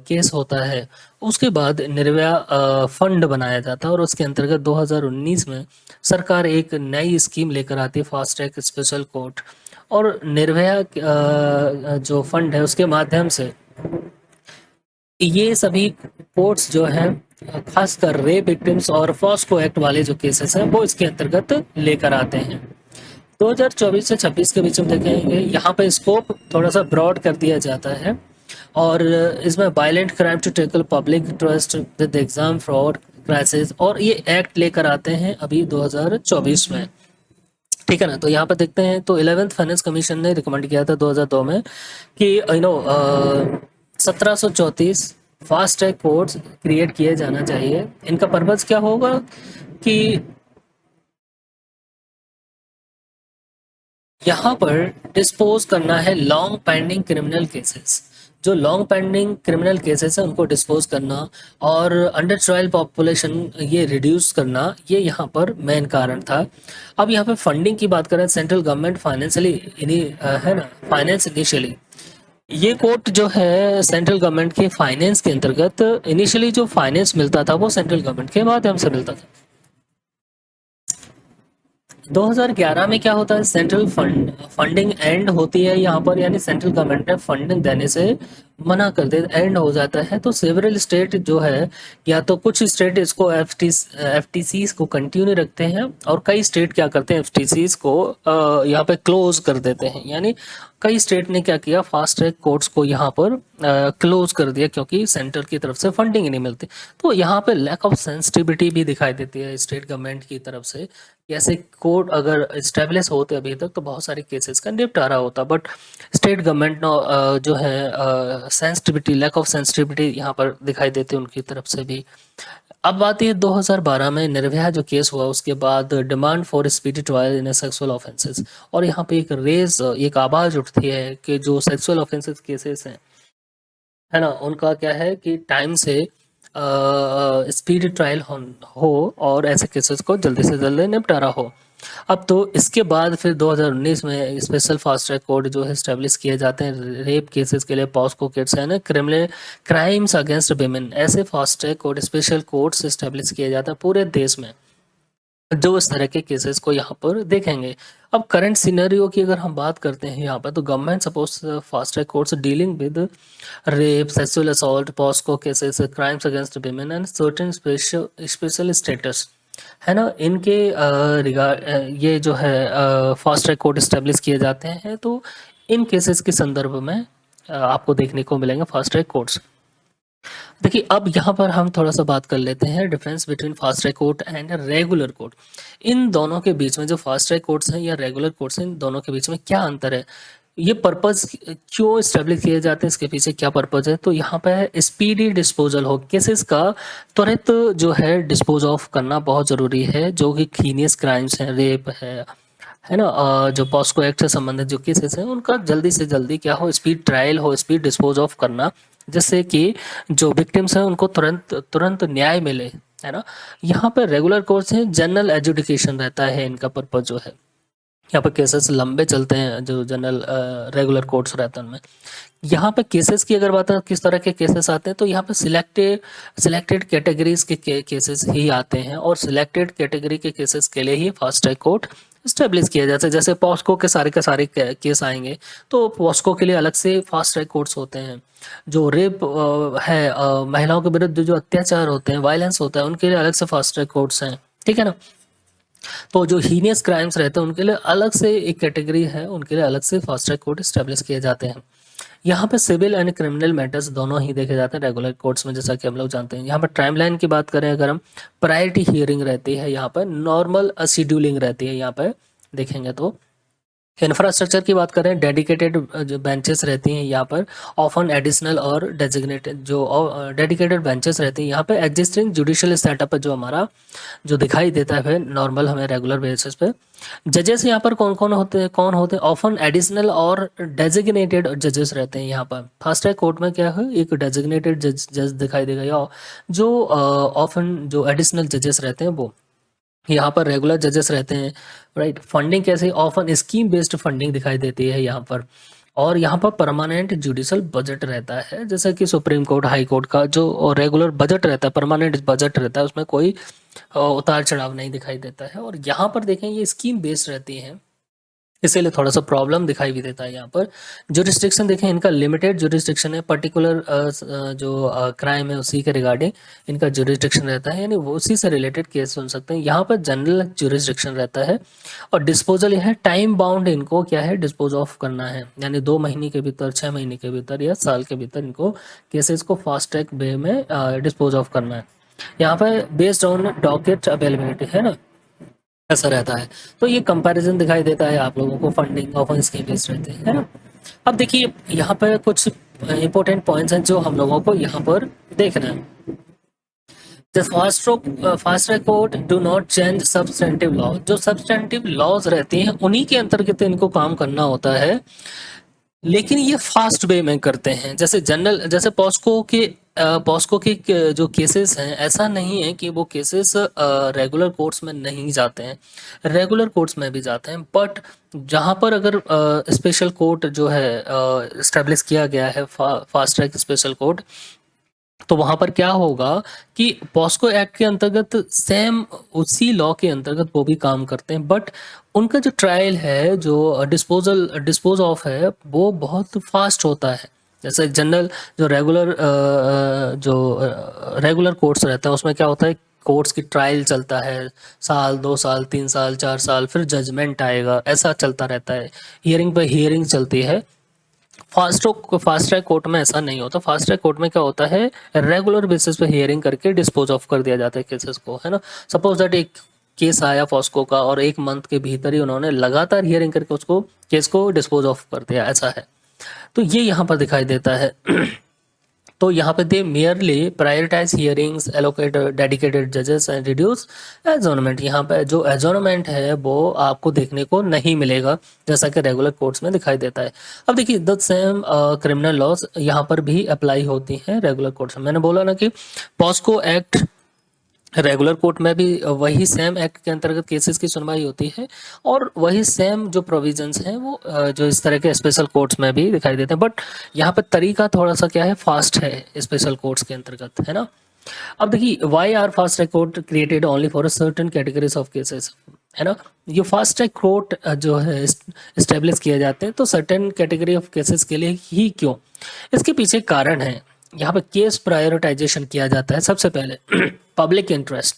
S1: केस होता है, उसके बाद निर्भया फंड बनाया जाता है और उसके अंतर्गत 2019 में सरकार एक नई स्कीम लेकर आती है, फास्ट ट्रैक स्पेशल कोर्ट। और निर्भया जो फंड है उसके माध्यम से ये सभी कोर्ट्स जो हैं, खासकर रेप विक्टिम्स और फॉस्को एक्ट वाले जो केसेस हैं वो इसके अंतर्गत लेकर आते हैं। 2024 से 26 के बीच में देखेंगे, यहाँ पे स्कोप थोड़ा सा ब्रॉड कर दिया जाता है और इसमें violent crime to tackle public trust with exam fraud crisis, और ये एक्ट लेकर आते हैं अभी 2024 में, ठीक है ना। तो यहाँ पर देखते हैं, तो 11th फाइनेंस कमीशन ने रिकमेंड किया था 2002 में कि 1734 फास्ट ट्रैक कोर्ट्स क्रिएट किए जाना चाहिए। इनका पर्पज क्या होगा कि यहाँ पर डिस्पोज करना है लॉन्ग पेंडिंग क्रिमिनल केसेस, जो लॉन्ग पेंडिंग क्रिमिनल केसेस है उनको डिस्पोज करना, और अंडर ट्रायल पॉपुलेशन ये रिड्यूस करना, ये यहाँ पर मेन कारण था। अब यहाँ पे फंडिंग की बात करें, सेंट्रल गवर्नमेंट फाइनेंशियली है ना, फाइनेंस इनिशियली ये कोर्ट जो है सेंट्रल गवर्नमेंट के फाइनेंस के अंतर्गत, इनिशियली जो फाइनेंस मिलता था वो सेंट्रल गवर्नमेंट के माध्यम से मिलता था। 2011 में क्या होता है, सेंट्रल फंडिंग एंड होती है यहाँ पर, यानी सेंट्रल गवर्नमेंट ने फंडिंग देने से मना कर दे, एंड हो जाता है। तो सेवरल स्टेट जो है, या तो कुछ स्टेट इसको एफटीसीज को कंटिन्यू रखते हैं और कई स्टेट क्या करते हैं, एफटीसीज को यहाँ पे क्लोज कर देते हैं। यानी कई स्टेट ने क्या किया, फास्ट ट्रैक कोर्ट्स को यहाँ पर क्लोज कर दिया क्योंकि सेंटर की तरफ से फंडिंग नहीं मिलती। तो यहाँ पे लैक ऑफ सेंसिटिविटी भी दिखाई देती है स्टेट गवर्नमेंट की तरफ से। ऐसे कोर्ट अगर इस्टेब्लिश होते अभी तक तो बहुत सारे केसेस का निपटारा होता, बट स्टेट गवर्नमेंट जो है सेंसिटिविटी, लैक ऑफ सेंसिटिविटी यहाँ पर दिखाई देती है उनकी तरफ से भी। अब आती है 2012 में निर्भया जो केस हुआ, उसके बाद demand for speedy trial in sexual offences, और यहाँ पे एक आवाज उठती है कि जो सेक्सुअल ऑफेंसेस केसेस हैं, है ना, उनका क्या है कि टाइम से स्पीड ट्रायल हो और ऐसे केसेस को जल्दी से जल्दी निपटारा हो। अब तो इसके बाद फिर 2019 में स्पेशल फास्ट ट्रैक कोर्ट जो है स्टेब्लिश किए जाते हैं रेप केसेस के लिए, पॉस्को केस है ना, क्रिमिनल क्राइम्स अगेंस्ट विमेन, ऐसे fast track court, special courts establish किए जाते हैं पूरे देश में, जो इस तरह के केसेस को यहाँ पर देखेंगे। अब करंट सिनेरियो की अगर हम बात करते हैं यहाँ पर, तो government suppose fast track courts dealing with rape, sexual assault, POCSO cases, crimes against women and certain special status, है ना, इनके रिगार्ड ये जो है फास्ट ट्रैक कोर्ट स्टेब्लिश किए जाते हैं। तो इन केसेस के संदर्भ में आपको देखने को मिलेंगे फास्ट ट्रैक कोर्ट्स। देखिए अब यहाँ पर हम थोड़ा सा बात कर लेते हैं difference between fast track court and regular court. इन दोनों के बीच में जो फास्ट ट्रैक कोर्ट्स हैं या रेगुलर कोर्ट्स हैं, इन दोनों के बीच में क्या अंतर है, ये पर्पज क्यों इस्टेब्लिश किए जाते हैं, इसके पीछे क्या पर्पज है। तो यहाँ पे स्पीडी डिस्पोजल हो, केसेस का त्वरित जो है डिस्पोज ऑफ करना बहुत ज़रूरी है, जो कि हीनियस क्राइम्स हैं, रेप है ना, जो पॉस्को एक्ट से संबंधित जो केसेस हैं उनका जल्दी से जल्दी क्या हो, स्पीड ट्रायल हो, स्पीड डिस्पोज ऑफ करना, जिससे कि जो विक्टिम्स हैं उनको तुरंत तुरंत न्याय मिले, है ना। यहाँ पर रेगुलर कोर्स है, जनरल एजुकेशन रहता है इनका पर्पज जो है। यहाँ पर केसेस लंबे चलते हैं जो जनरल रेगुलर कोर्ट्स रहते हैं उनमें। यहाँ पे केसेस की अगर बात है किस तरह के केसेस आते हैं, तो यहाँ पे सिलेक्टेड कैटेगरीज के केसेस ही आते हैं, और सिलेक्टेड कैटेगरी के केसेस के लिए ही फास्ट ट्रैक कोर्ट स्टेब्लिश किया जाता है। जैसे पॉस्को के सारे केस आएंगे, तो पॉस्को के लिए अलग से फास्ट ट्रैक कोर्ट्स होते हैं। जो रेप है, महिलाओं के विरुद्ध जो अत्याचार होते हैं, वायलेंस होता है, उनके लिए अलग से फास्ट ट्रैक कोर्ट्स हैं, ठीक है ना। तो जो हीनियस क्राइम्स रहते हैं उनके लिए अलग से एक कैटेगरी है, उनके लिए अलग से फास्ट ट्रैक कोर्ट स्टेब्लिश किए जाते हैं। यहाँ पे सिविल एंड क्रिमिनल मैटर्स दोनों ही देखे जाते हैं रेगुलर कोर्ट्स में, जैसा कि हम लोग जानते हैं। यहाँ पर टाइम लाइन की बात करें अगर हम, प्रायोरिटी हियरिंग रहती है, यहाँ पर नॉर्मल शेड्यूलिंग रहती है, यहाँ पर देखेंगे तो इंफ्रास्ट्रक्चर की बात करें, डेडिकेटेड जो बेंचेस रहती हैं यहाँ पर, ऑफन एडिशनल और डेजिग्नेटेड जो डेडिकेटेड बेंचेस रहती हैं यहाँ पे, एग्जिस्टिंग जुडिशियल सेटअप है जो हमारा जो दिखाई देता है नॉर्मल हमें रेगुलर बेसिस पे। जजेस यहाँ पर कौन होते हैं, ऑफन एडिशनल और डेजिग्नेटेड जजेस रहते हैं यहाँ पर। फास्ट ट्रैक कोर्ट में क्या है, एक डेजिग्नेटेड जज दिखाई देगा, या जो ऑफन जो एडिशनल जजेस रहते हैं वो। यहाँ पर रेगुलर जजेस रहते हैं, राइट। फंडिंग कैसे, ऑफन स्कीम बेस्ड फंडिंग दिखाई देती है यहाँ पर। और यहाँ पर परमानेंट जुडिशल बजट रहता है, जैसे कि सुप्रीम कोर्ट, हाई कोर्ट का जो रेगुलर बजट रहता है, परमानेंट बजट रहता है, उसमें कोई उतार चढ़ाव नहीं दिखाई देता है। और यहाँ पर देखें ये स्कीम बेस्ड रहती है, इसीलिए थोड़ा सा प्रॉब्लम दिखाई भी देता है। यहाँ पर जुरिस्डिक्शन देखें, इनका लिमिटेड जुरिस्डिक्शन है, पर्टिकुलर जो क्राइम है उसी के रिगार्डिंग इनका जुरिस्डिक्शन रहता है, यानी वो उसी से रिलेटेड केस सुन सकते हैं। यहाँ पर जनरल जुरिस्डिक्शन रहता है, और डिस्पोजल यह है टाइम बाउंड, इनको क्या है डिस्पोज ऑफ करना है, यानी 2 महीने के भीतर, 6 महीने के भीतर या साल के भीतर इनको केसेस को फास्ट ट्रैक वे में डिस्पोज ऑफ करना है। यहाँ पर बेस्ड ऑन डॉकेट अवेलेबिलिटी, है ना, ऐसा रहता है। तो ये कंपैरिजन दिखाई देता है आप लोगों को, फंडिंग ऑफ स्कीम बेस्ड रहते हैं, है ना। अब देखिए यहाँ पर कुछ इंपॉर्टेंट पॉइंट्स हैं जो हम लोगों को यहाँ पर देखना है। The fast track court do not change substantive law, जो सब्सटेंटिव लॉज रहती हैं उन्हीं के अंतर्गत इनको काम करना होता है, लेकिन ये फास्ट वे में करते हैं। जैसे पॉस्को के जो केसेस हैं, ऐसा नहीं है कि वो केसेस रेगुलर कोर्ट्स में नहीं जाते हैं, रेगुलर कोर्ट्स में भी जाते हैं। बट जहाँ पर अगर स्पेशल कोर्ट जो है इस्टेब्लिश किया गया है, फास्ट ट्रैक स्पेशल कोर्ट, तो वहां पर क्या होगा कि पॉस्को एक्ट के अंतर्गत सेम उसी लॉ के अंतर्गत वो भी काम करते हैं, बट उनका जो ट्रायल है, जो डिस्पोज ऑफ है, वो बहुत फास्ट होता है। जैसे जनरल जो रेगुलर कोर्ट्स रहते हैं उसमें क्या होता है, कोर्ट्स की ट्रायल चलता है, साल, 2 साल, 3 साल, 4 साल, फिर जजमेंट आएगा, ऐसा चलता रहता है, हियरिंग पे हियरिंग चलती है। फास्ट ट्रैक कोर्ट में ऐसा नहीं होता। फास्ट ट्रैक कोर्ट में क्या होता है, रेगुलर बेसिस पे हियरिंग करके डिस्पोज ऑफ कर दिया जाता है केसेस को, है ना। सपोज दैट एक केस आया फॉस्को का, और 1 मंथ के भीतर ही उन्होंने लगातार हियरिंग करके उसको केस को डिस्पोज ऑफ कर दिया, ऐसा है। तो ये यहाँ पर दिखाई देता है। तो यहाँ पे they merely prioritize hearings, allocate dedicated जजेस एंड रिड्यूस एजोनमेंट। यहाँ पे जो एजोनमेंट है वो आपको देखने को नहीं मिलेगा जैसा कि रेगुलर कोर्ट्स में दिखाई देता है। अब देखिए द सेम क्रिमिनल लॉज यहाँ पर भी अप्लाई होती हैं रेगुलर कोर्ट्स में। मैंने बोला ना कि पॉस्को एक्ट रेगुलर कोर्ट में भी वही सेम एक्ट के अंतर्गत केसेस की सुनवाई होती है और वही सेम जो प्रोविजंस हैं वो जो इस तरह के स्पेशल कोर्ट्स में भी दिखाई देते हैं। बट यहाँ पे तरीका थोड़ा सा क्या है, फास्ट है स्पेशल कोर्ट्स के अंतर्गत, है ना। अब देखिए why are fast track court created only for a certain categories of cases, है ना। ये फास्ट ट्रैक कोर्ट जो है इस्टेब्लिश किए जाते हैं तो सर्टेन कैटेगरी ऑफ केसेस के लिए ही क्यों, इसके पीछे कारण है। यहाँ पे केस प्रायोरिटाइजेशन किया जाता है सबसे पहले। पब्लिक इंटरेस्ट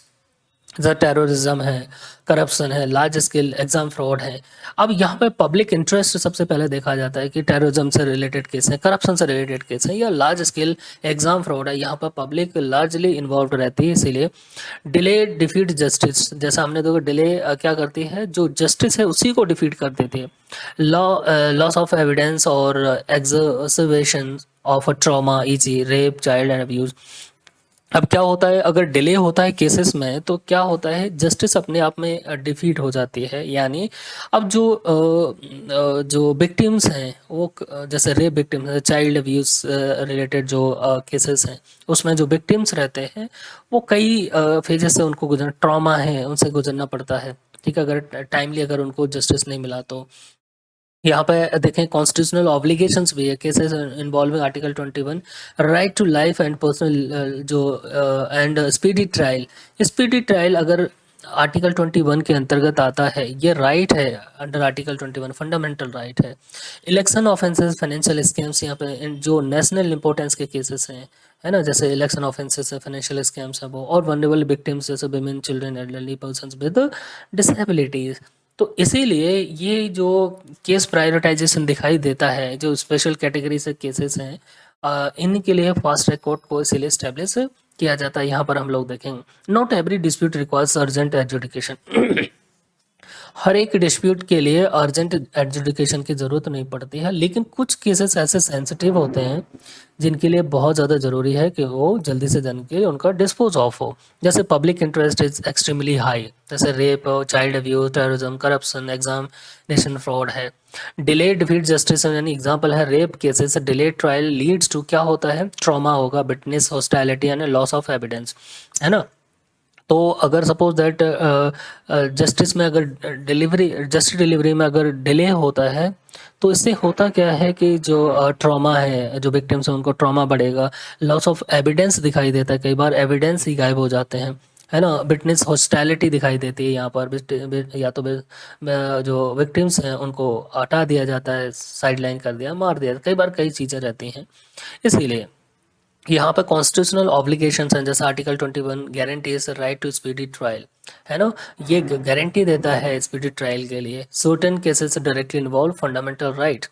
S1: जैसे टेररिज्म है, करप्शन है, लार्ज स्केल एग्जाम फ्रॉड है। अब यहाँ पे पब्लिक इंटरेस्ट सबसे पहले देखा जाता है कि टेररिज्म से रिलेटेड केस है, करप्शन से रिलेटेड केस है या लार्ज स्केल एग्जाम फ्रॉड है। यहाँ पर पब्लिक लार्जली इन्वॉल्व रहती है, इसीलिए डिले डिफीट जस्टिस। जैसा हमने देखा डिले क्या करती है, जो जस्टिस है उसी को डिफीट कर देती है। लॉस ऑफ एविडेंस और exacerbation of trauma eg rape child and abuse. अब क्या होता है अगर डिले होता है केसेस में तो क्या होता है, जस्टिस अपने आप में डिफीट हो जाती है। यानी अब जो विक्टिम्स हैं वो जैसे रेप विक्टिम्स है, चाइल्ड अब्यूज रिलेटेड जो केसेस हैं उसमें जो विक्टिम्स रहते हैं वो कई फेजेस से उनको ट्रॉमा है उनसे गुजरना पड़ता है। ठीक है, अगर टाइमली अगर उनको जस्टिस नहीं मिला तो यहाँ पे देखें कॉन्स्टिट्यूशनल ऑब्लिगेशंस भी है cases involving article 21 right to life and personal जो and speedy trial. Speedy trial अगर आर्टिकल 21 के अंतर्गत आता है, ये राइट है अंडर आर्टिकल 21, फंडामेंटल राइट है। इलेक्शन ऑफेंसेस, फाइनेंशियल स्कैम्स, यहाँ पे जो नेशनल इंपॉर्टेंस के केसेस हैं, है ना, जैसे इलेक्शन ऑफेंसेस है, फाइनेंशियल स्कैम्स है वो, और वनरेबल विक्टिम्स जैसे women, children, elderly persons with disabilities. तो इसीलिए ये जो केस प्रायोरिटाइजेशन दिखाई देता है, जो स्पेशल कैटेगरी से केसेस हैं इनके लिए फास्ट ट्रैक कोर्ट को इसीलिए स्टैब्लिश किया जाता है। यहाँ पर हम लोग देखेंगे not every dispute requires urgent adjudication. हर एक डिस्प्यूट के लिए अर्जेंट एडजुडिकेशन की ज़रूरत नहीं पड़ती है, लेकिन कुछ केसेस ऐसे सेंसिटिव होते हैं जिनके लिए बहुत ज़्यादा ज़रूरी है कि वो जल्दी से जल्दी उनका डिस्पोज ऑफ हो। जैसे public interest is extremely high, जैसे rape, child abuse, terrorism, corruption, examination fraud है। डिलेड डिफीट जस्टिस यानी एग्जांपल है rape cases, delayed trial leads to क्या होता है, ट्रॉमा होगा, विटनेस हॉस्टाइलिटी यानी लॉस ऑफ एविडेंस, है ना। तो अगर सपोज दैट जस्टिस में अगर जस्टिस डिलीवरी में अगर डिले होता है तो इससे होता क्या है कि जो ट्रॉमा है, जो विक्टिम्स हैं उनको ट्रॉमा बढ़ेगा, लॉस ऑफ एविडेंस दिखाई देता है, कई बार एविडेंस ही गायब हो जाते हैं, है ना। विटनेस हॉस्टाइलिटी दिखाई देती है, यहाँ पर या तो जो विक्टिम्स हैं उनको हटा दिया जाता है, साइड लाइन कर दिया, मार दिया, कई बार कई चीज़ें रहती हैं। इसीलिए यहाँ पे कॉन्स्टिट्यूशनल ऑब्लिगेशंस हैं, जैसे article 21 guarantees right to speedy trial, है ना। ये गारंटी देता है स्पीडी ट्रायल के लिए, certain cases directly involve fundamental right,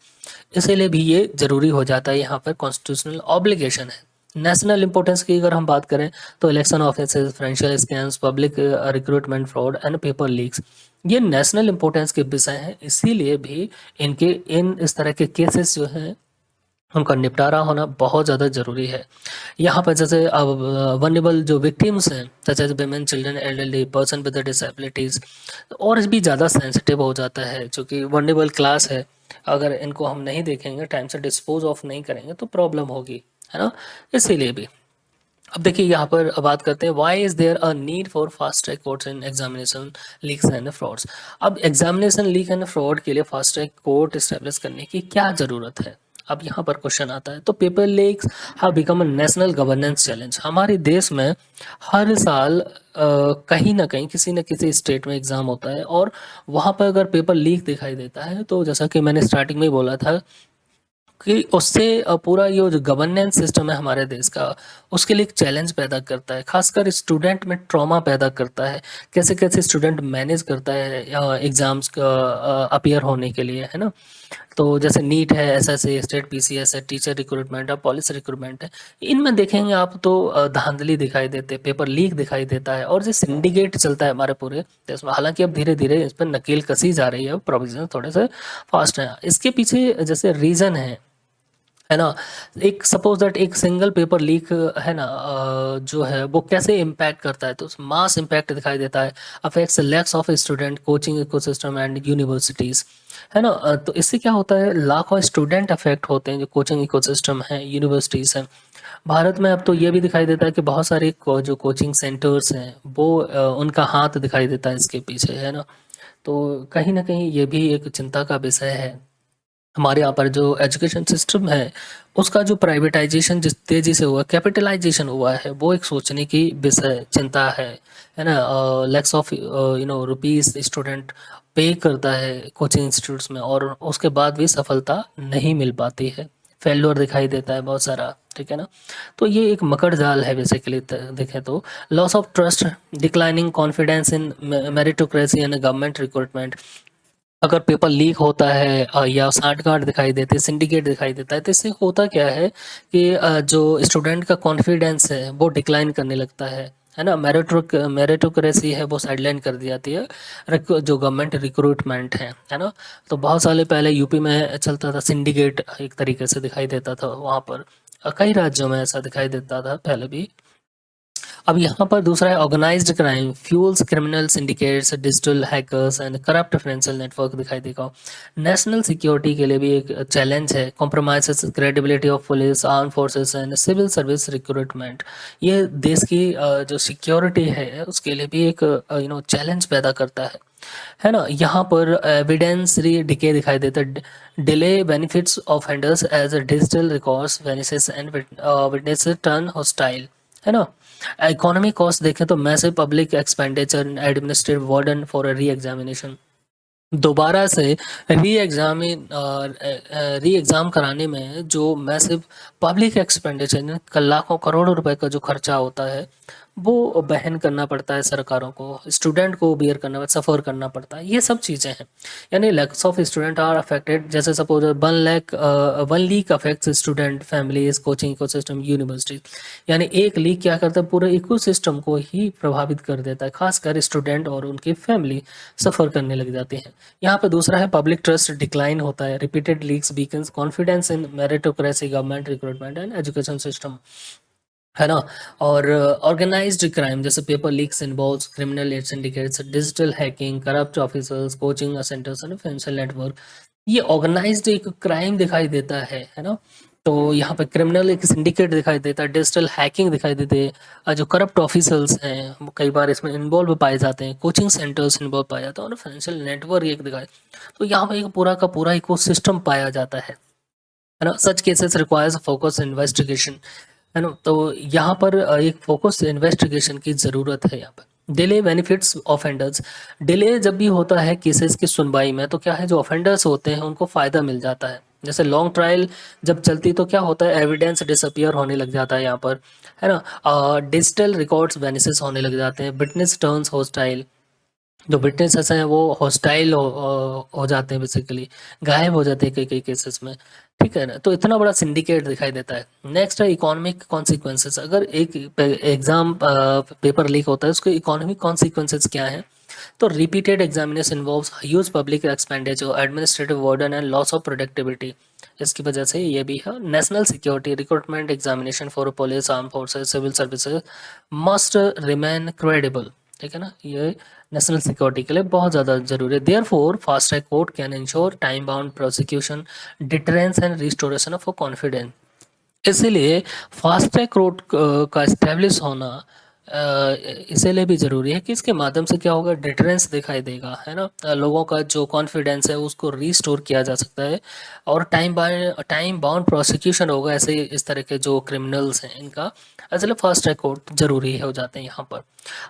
S1: इसीलिए भी ये जरूरी हो जाता है। यहाँ पर कॉन्स्टिट्यूशनल ऑब्लिगेशन है। नेशनल इंपॉर्टेंस की अगर हम बात करें तो election offences, financial scams, public recruitment fraud and paper leaks, ये नेशनल इंपॉर्टेंस के विषय हैं, इसीलिए भी इस तरह के केसेस जो हैं उनका निपटारा होना बहुत ज़्यादा ज़रूरी है। यहाँ पर जैसे अब वनरेबल जो विक्टिम्स हैं जैसे women, children, elderly person with disabilities, और भी ज़्यादा सेंसिटिव हो जाता है क्योंकि वनरेबल क्लास है। अगर इनको हम नहीं देखेंगे, टाइम से डिस्पोज ऑफ नहीं करेंगे तो प्रॉब्लम होगी, है ना। इसीलिए भी अब देखिए यहाँ पर बात करते हैं why is there a need for fast track courts in examination leaks and frauds. अब एग्जामिनेशन लीक एंड फ्रॉड के लिए फास्ट ट्रैक कोर्ट इस्टेब्लिश करने की क्या ज़रूरत है। अब यहाँ पर क्वेश्चन आता है, तो paper leaks have become a national governance challenge. हमारे देश में हर साल कहीं ना कहीं किसी न किसी स्टेट में एग्ज़ाम होता है और वहाँ पर अगर पेपर लीक दिखाई देता है तो जैसा कि मैंने स्टार्टिंग में ही बोला था कि उससे पूरा ये जो गवर्नेंस सिस्टम है हमारे देश का उसके लिए एक चैलेंज पैदा करता है, खासकर स्टूडेंट में ट्रॉमा पैदा करता है, कैसे कैसे स्टूडेंट मैनेज करता है एग्जाम्स का अपीयर होने के लिए, है ना। तो जैसे नीट है, एसएससी, स्टेट पीसीएस है, टीचर रिक्रूटमेंट है, पुलिस रिक्रूटमेंट है, इनमें देखेंगे आप तो धांधली दिखाई देते, पेपर लीक दिखाई देता है और जो सिंडिकेट चलता है हमारे पूरे देश में। हालांकि अब धीरे धीरे इस पर नकेल कसी जा रही है, प्रोविजन थोड़े से फास्ट हैं। इसके पीछे जैसे रीज़न है है ना? एक सपोज़ दैट एक सिंगल पेपर लीक है ना, जो है वो कैसे इम्पैक्ट करता है, तो मास इम्पैक्ट दिखाई देता है, affects lakhs of student, coaching ecosystem and universities, है ना? तो इससे क्या होता है, लाखों स्टूडेंट अफेक्ट होते हैं, जो कोचिंग इकोसिस्टम है, यूनिवर्सिटीज़ हैं। भारत में अब तो ये भी दिखाई देता है कि बहुत सारे जो कोचिंग सेंटर्स हैं वो उनका हाथ दिखाई देता है इसके पीछे, है ना? तो कहीं न कहीं ये भी एक चिंता का विषय है। हमारे यहाँ पर जो एजुकेशन सिस्टम है, उसका जो प्राइवेटाइज़ेशन जिस तेज़ी से हुआ, कैपिटलाइज़ेशन हुआ है, वो एक सोचने की विषय चिंता है ना? लैक्स ऑफ रुपीज़ स्टूडेंट पे करता है कोचिंग इंस्टीट्यूट्स में, और उसके बाद भी सफलता नहीं मिल पाती है। फेल्योर दिखाई देता है बहुत सारा, ठीक है ना? तो ये एक मकड़ जाल है बेसिकली, देखें तो। Loss of trust, declining confidence in meritocracy and government recruitment. अगर पेपर लीक होता है या सांठ-गांठ दिखाई देती है, सिंडिकेट दिखाई देता है, तो इससे होता क्या है कि जो स्टूडेंट का कॉन्फिडेंस है वो डिक्लाइन करने लगता है ना? मेरिटोक्रेसी है वो साइडलाइन कर दी जाती है। जो गवर्नमेंट रिक्रूटमेंट है ना? तो बहुत साल पहले यूपी में चलता था सिंडिकेट, एक तरीके से दिखाई देता था वहाँ पर। कई राज्यों में ऐसा दिखाई देता था पहले भी। अब यहाँ पर दूसरा है organised crime, fuels criminal syndicates, digital hackers and corrupt financial network दिखाई देगा। नेशनल सिक्योरिटी के लिए भी एक चैलेंज है, compromises credibility of police, arm forces and civil service recruitment. ये देश की जो सिक्योरिटी है उसके लिए भी एक चैलेंज पैदा करता है ना? यहाँ पर एविडेंस डिके दिखाई देता है, delay benefits offenders as digital records vanishes and witnesses turn hostile, है ना? इकोनॉमी कॉस्ट देखें तो massive public expenditure, administrative burden for re examination. दोबारा से री एग्ज़ाम कराने में जो मैसिव पब्लिक एक्सपेंडिचर, लाखों करोड़ों रुपए का जो खर्चा होता है, वो वहन करना पड़ता है सरकारों को, स्टूडेंट को बियर करना, सफ़र करना पड़ता है। ये सब चीज़ें हैं, यानी lakhs of student are affected. जैसे suppose 1 leak affects student, families, coaching ecosystem, universities. यानी एक लीक क्या करता है, पूरे इकोसिस्टम को ही प्रभावित कर देता है, खासकर स्टूडेंट और उनकी फैमिली सफ़र करने लग जाते हैं। यहाँ पे दूसरा है पब्लिक ट्रस्ट डिक्लाइन होता है, repeated leaks weakens confidence in meritocracy, government recruitment and education system, है ना? और ऑर्गेनाइज्ड क्राइम जैसे paper leaks involves criminal syndicates, digital hacking, corrupt officers, coaching centres and financial network. ये ऑर्गेनाइज्ड एक crime दिखाई देता है ना? तो यहाँ पे क्रिमिनल एक सिंडिकेट दिखाई देता है, डिजिटल हैकिंग दिखाई देते हैं, जो करप्ट ऑफिसर्स हैं वो कई बार इसमें इन्वॉल्व पाए जाते हैं, कोचिंग सेंटर्स इन्वॉल्व पाए जाते हैं, और फाइनेंशियल नेटवर्क एक दिखाए। तो यहाँ पे एक पूरा का पूरा इकोसिस्टम पाया जाता है ना? Such cases requires focus investigation, है ना? तो यहाँ पर एक फोकस इन्वेस्टिगेशन की ज़रूरत है यहाँ पर। डिले बेनिफिट्स ऑफेंडर्स, डिले जब भी होता है केसेस की सुनवाई में, तो क्या है, जो ऑफेंडर्स होते हैं उनको फ़ायदा मिल जाता है। जैसे लॉन्ग ट्रायल जब चलती तो क्या होता है, एविडेंस डिसअपियर होने लग जाता है यहाँ पर, है ना? डिजिटल रिकॉर्ड्स वेनिसेस होने लग जाते हैं, विटनेस टर्न्स हॉस्टाइल। जो विटनेसेस हैं वो हॉस्टाइल हो जाते हैं, बेसिकली गायब हो जाते हैं कई कई केसेस में, ठीक है ना? तो इतना बड़ा सिंडिकेट दिखाई देता है। नेक्स्ट है इकोनॉमिक कॉन्सिक्वेंसेस। अगर एक एग्जाम पेपर लीक होता है, उसके इकोनॉमिक कॉन्सिक्वेंसेस क्या है? तो repeated examination involves huge public expenditure, administrative burden and loss of productivity. इसकी वजह से ये भी है। National security, recruitment examination for police, arm forces, civil services must remain credible, ठीक है ना? ये नेशनल सिक्योरिटी के लिए बहुत ज़्यादा जरूरी है। Therefore fast track court can ensure time bound prosecution, deterrence and restoration of confidence. इसीलिए फास्ट ट्रैक कोर्ट का इस्टेब्लिश होना इसीलिए भी ज़रूरी है कि इसके माध्यम से क्या होगा, डिटरेंस दिखाई देगा, है ना? लोगों का जो कॉन्फिडेंस है उसको रीस्टोर किया जा सकता है, और टाइम बाउंड प्रोसिक्यूशन होगा ऐसे इस तरह के जो क्रिमिनल्स हैं इनका। इसलिए फास्ट ट्रैक कोर्ट जरूरी हो जाते हैं यहाँ पर।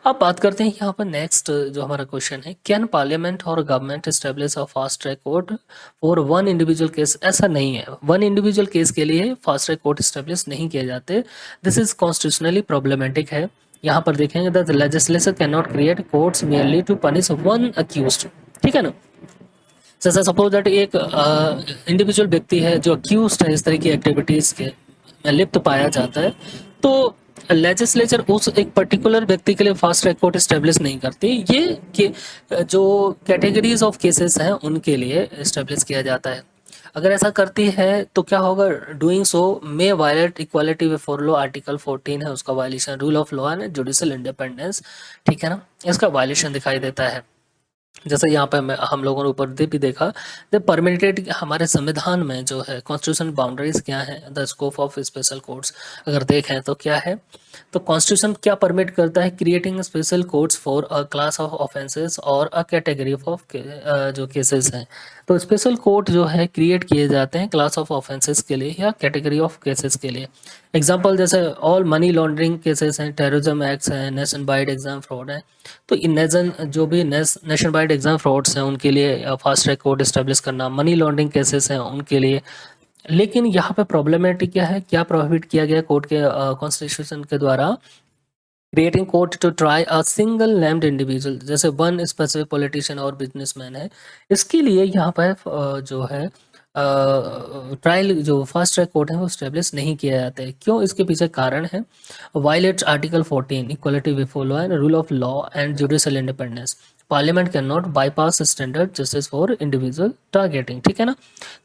S1: अब बात करते हैं यहाँ पर नेक्स्ट जो हमारा क्वेश्चन है, कैन पार्लियामेंट और government establish a fast track court for one individual case? ऐसा नहीं है, वन इंडिविजुअल केस के लिए फास्ट ट्रैक कोर्ट एस्टेब्लिश नहीं किए जाते। दिस इज कॉन्स्टिट्यूशनली प्रॉब्लमेटिक है। यहाँ पर देखेंगे the legislature can not create courts merely to punish one accused, ठीक है ना? जैसे सपोज दैट एक इंडिविजुअल व्यक्ति है जो अक्यूज्ड है इस तरह की एक्टिविटीज के में लिप्त पाया जाता है, तो लेजिस्लेचर उस एक पर्टिकुलर व्यक्ति के लिए फास्ट ट्रैक कोर्ट स्टेब्लिश नहीं करती, ये जो कैटेगरीज ऑफ केसेस हैं उनके लिए स्टेब्लिश किया जाता है। अगर ऐसा करती है तो क्या होगा, doing so may violate equality before law, article 14 है उसका violation, rule of law and judicial independence, ठीक है ना, इसका वायलेशन दिखाई देता है। जैसे यहाँ पे हम लोगों ने ऊपर भी देखा, द परमिटेड, हमारे संविधान में जो है कॉन्स्टिट्यूशन बाउंड्रीज क्या है, the scope of special courts अगर देखें तो क्या है, तो कॉन्स्टिट्यूशन क्या परमिट करता है, creating special courts for a class of offences और अ कैटेगरी ऑफ जो केसेस हैं। तो स्पेशल कोर्ट जो है क्रिएट किए जाते हैं क्लास ऑफ ऑफेंसेस के लिए या कैटेगरी ऑफ केसेस के लिए। एग्जांपल जैसे ऑल मनी लॉन्ड्रिंग केसेस हैं, टेररिज्म एक्ट्स हैं, नेशन वाइड एग्जाम फ्रॉड है। तो इन नेशन जो भी नेशन वाइड एग्जाम फ्रॉड्स हैं उनके लिए फास्ट ट्रैक कोर्ट इस्टेब्लिश करना, मनी लॉन्ड्रिंग केसेस हैं उनके लिए। लेकिन यहाँ पे प्रॉब्लमेटिक क्या है, क्या प्रोहिबिट किया गया कोर्ट के कॉन्स्टिट्यूशन के द्वारा, creating court to try a single named individual, जैसे वन स्पेसिफिक पॉलिटिशियन और बिजनेसमैन है, इसके लिए यहाँ पर जो है ट्रायल जो फास्ट ट्रैक कोर्ट है वो स्टेब्लिश नहीं किया जाता है। क्यों, इसके पीछे कारण है, violets article 14 equality before law and rule of law and judicial independence, parliament can not bypass standard justice for individual targeting, ठीक है ना,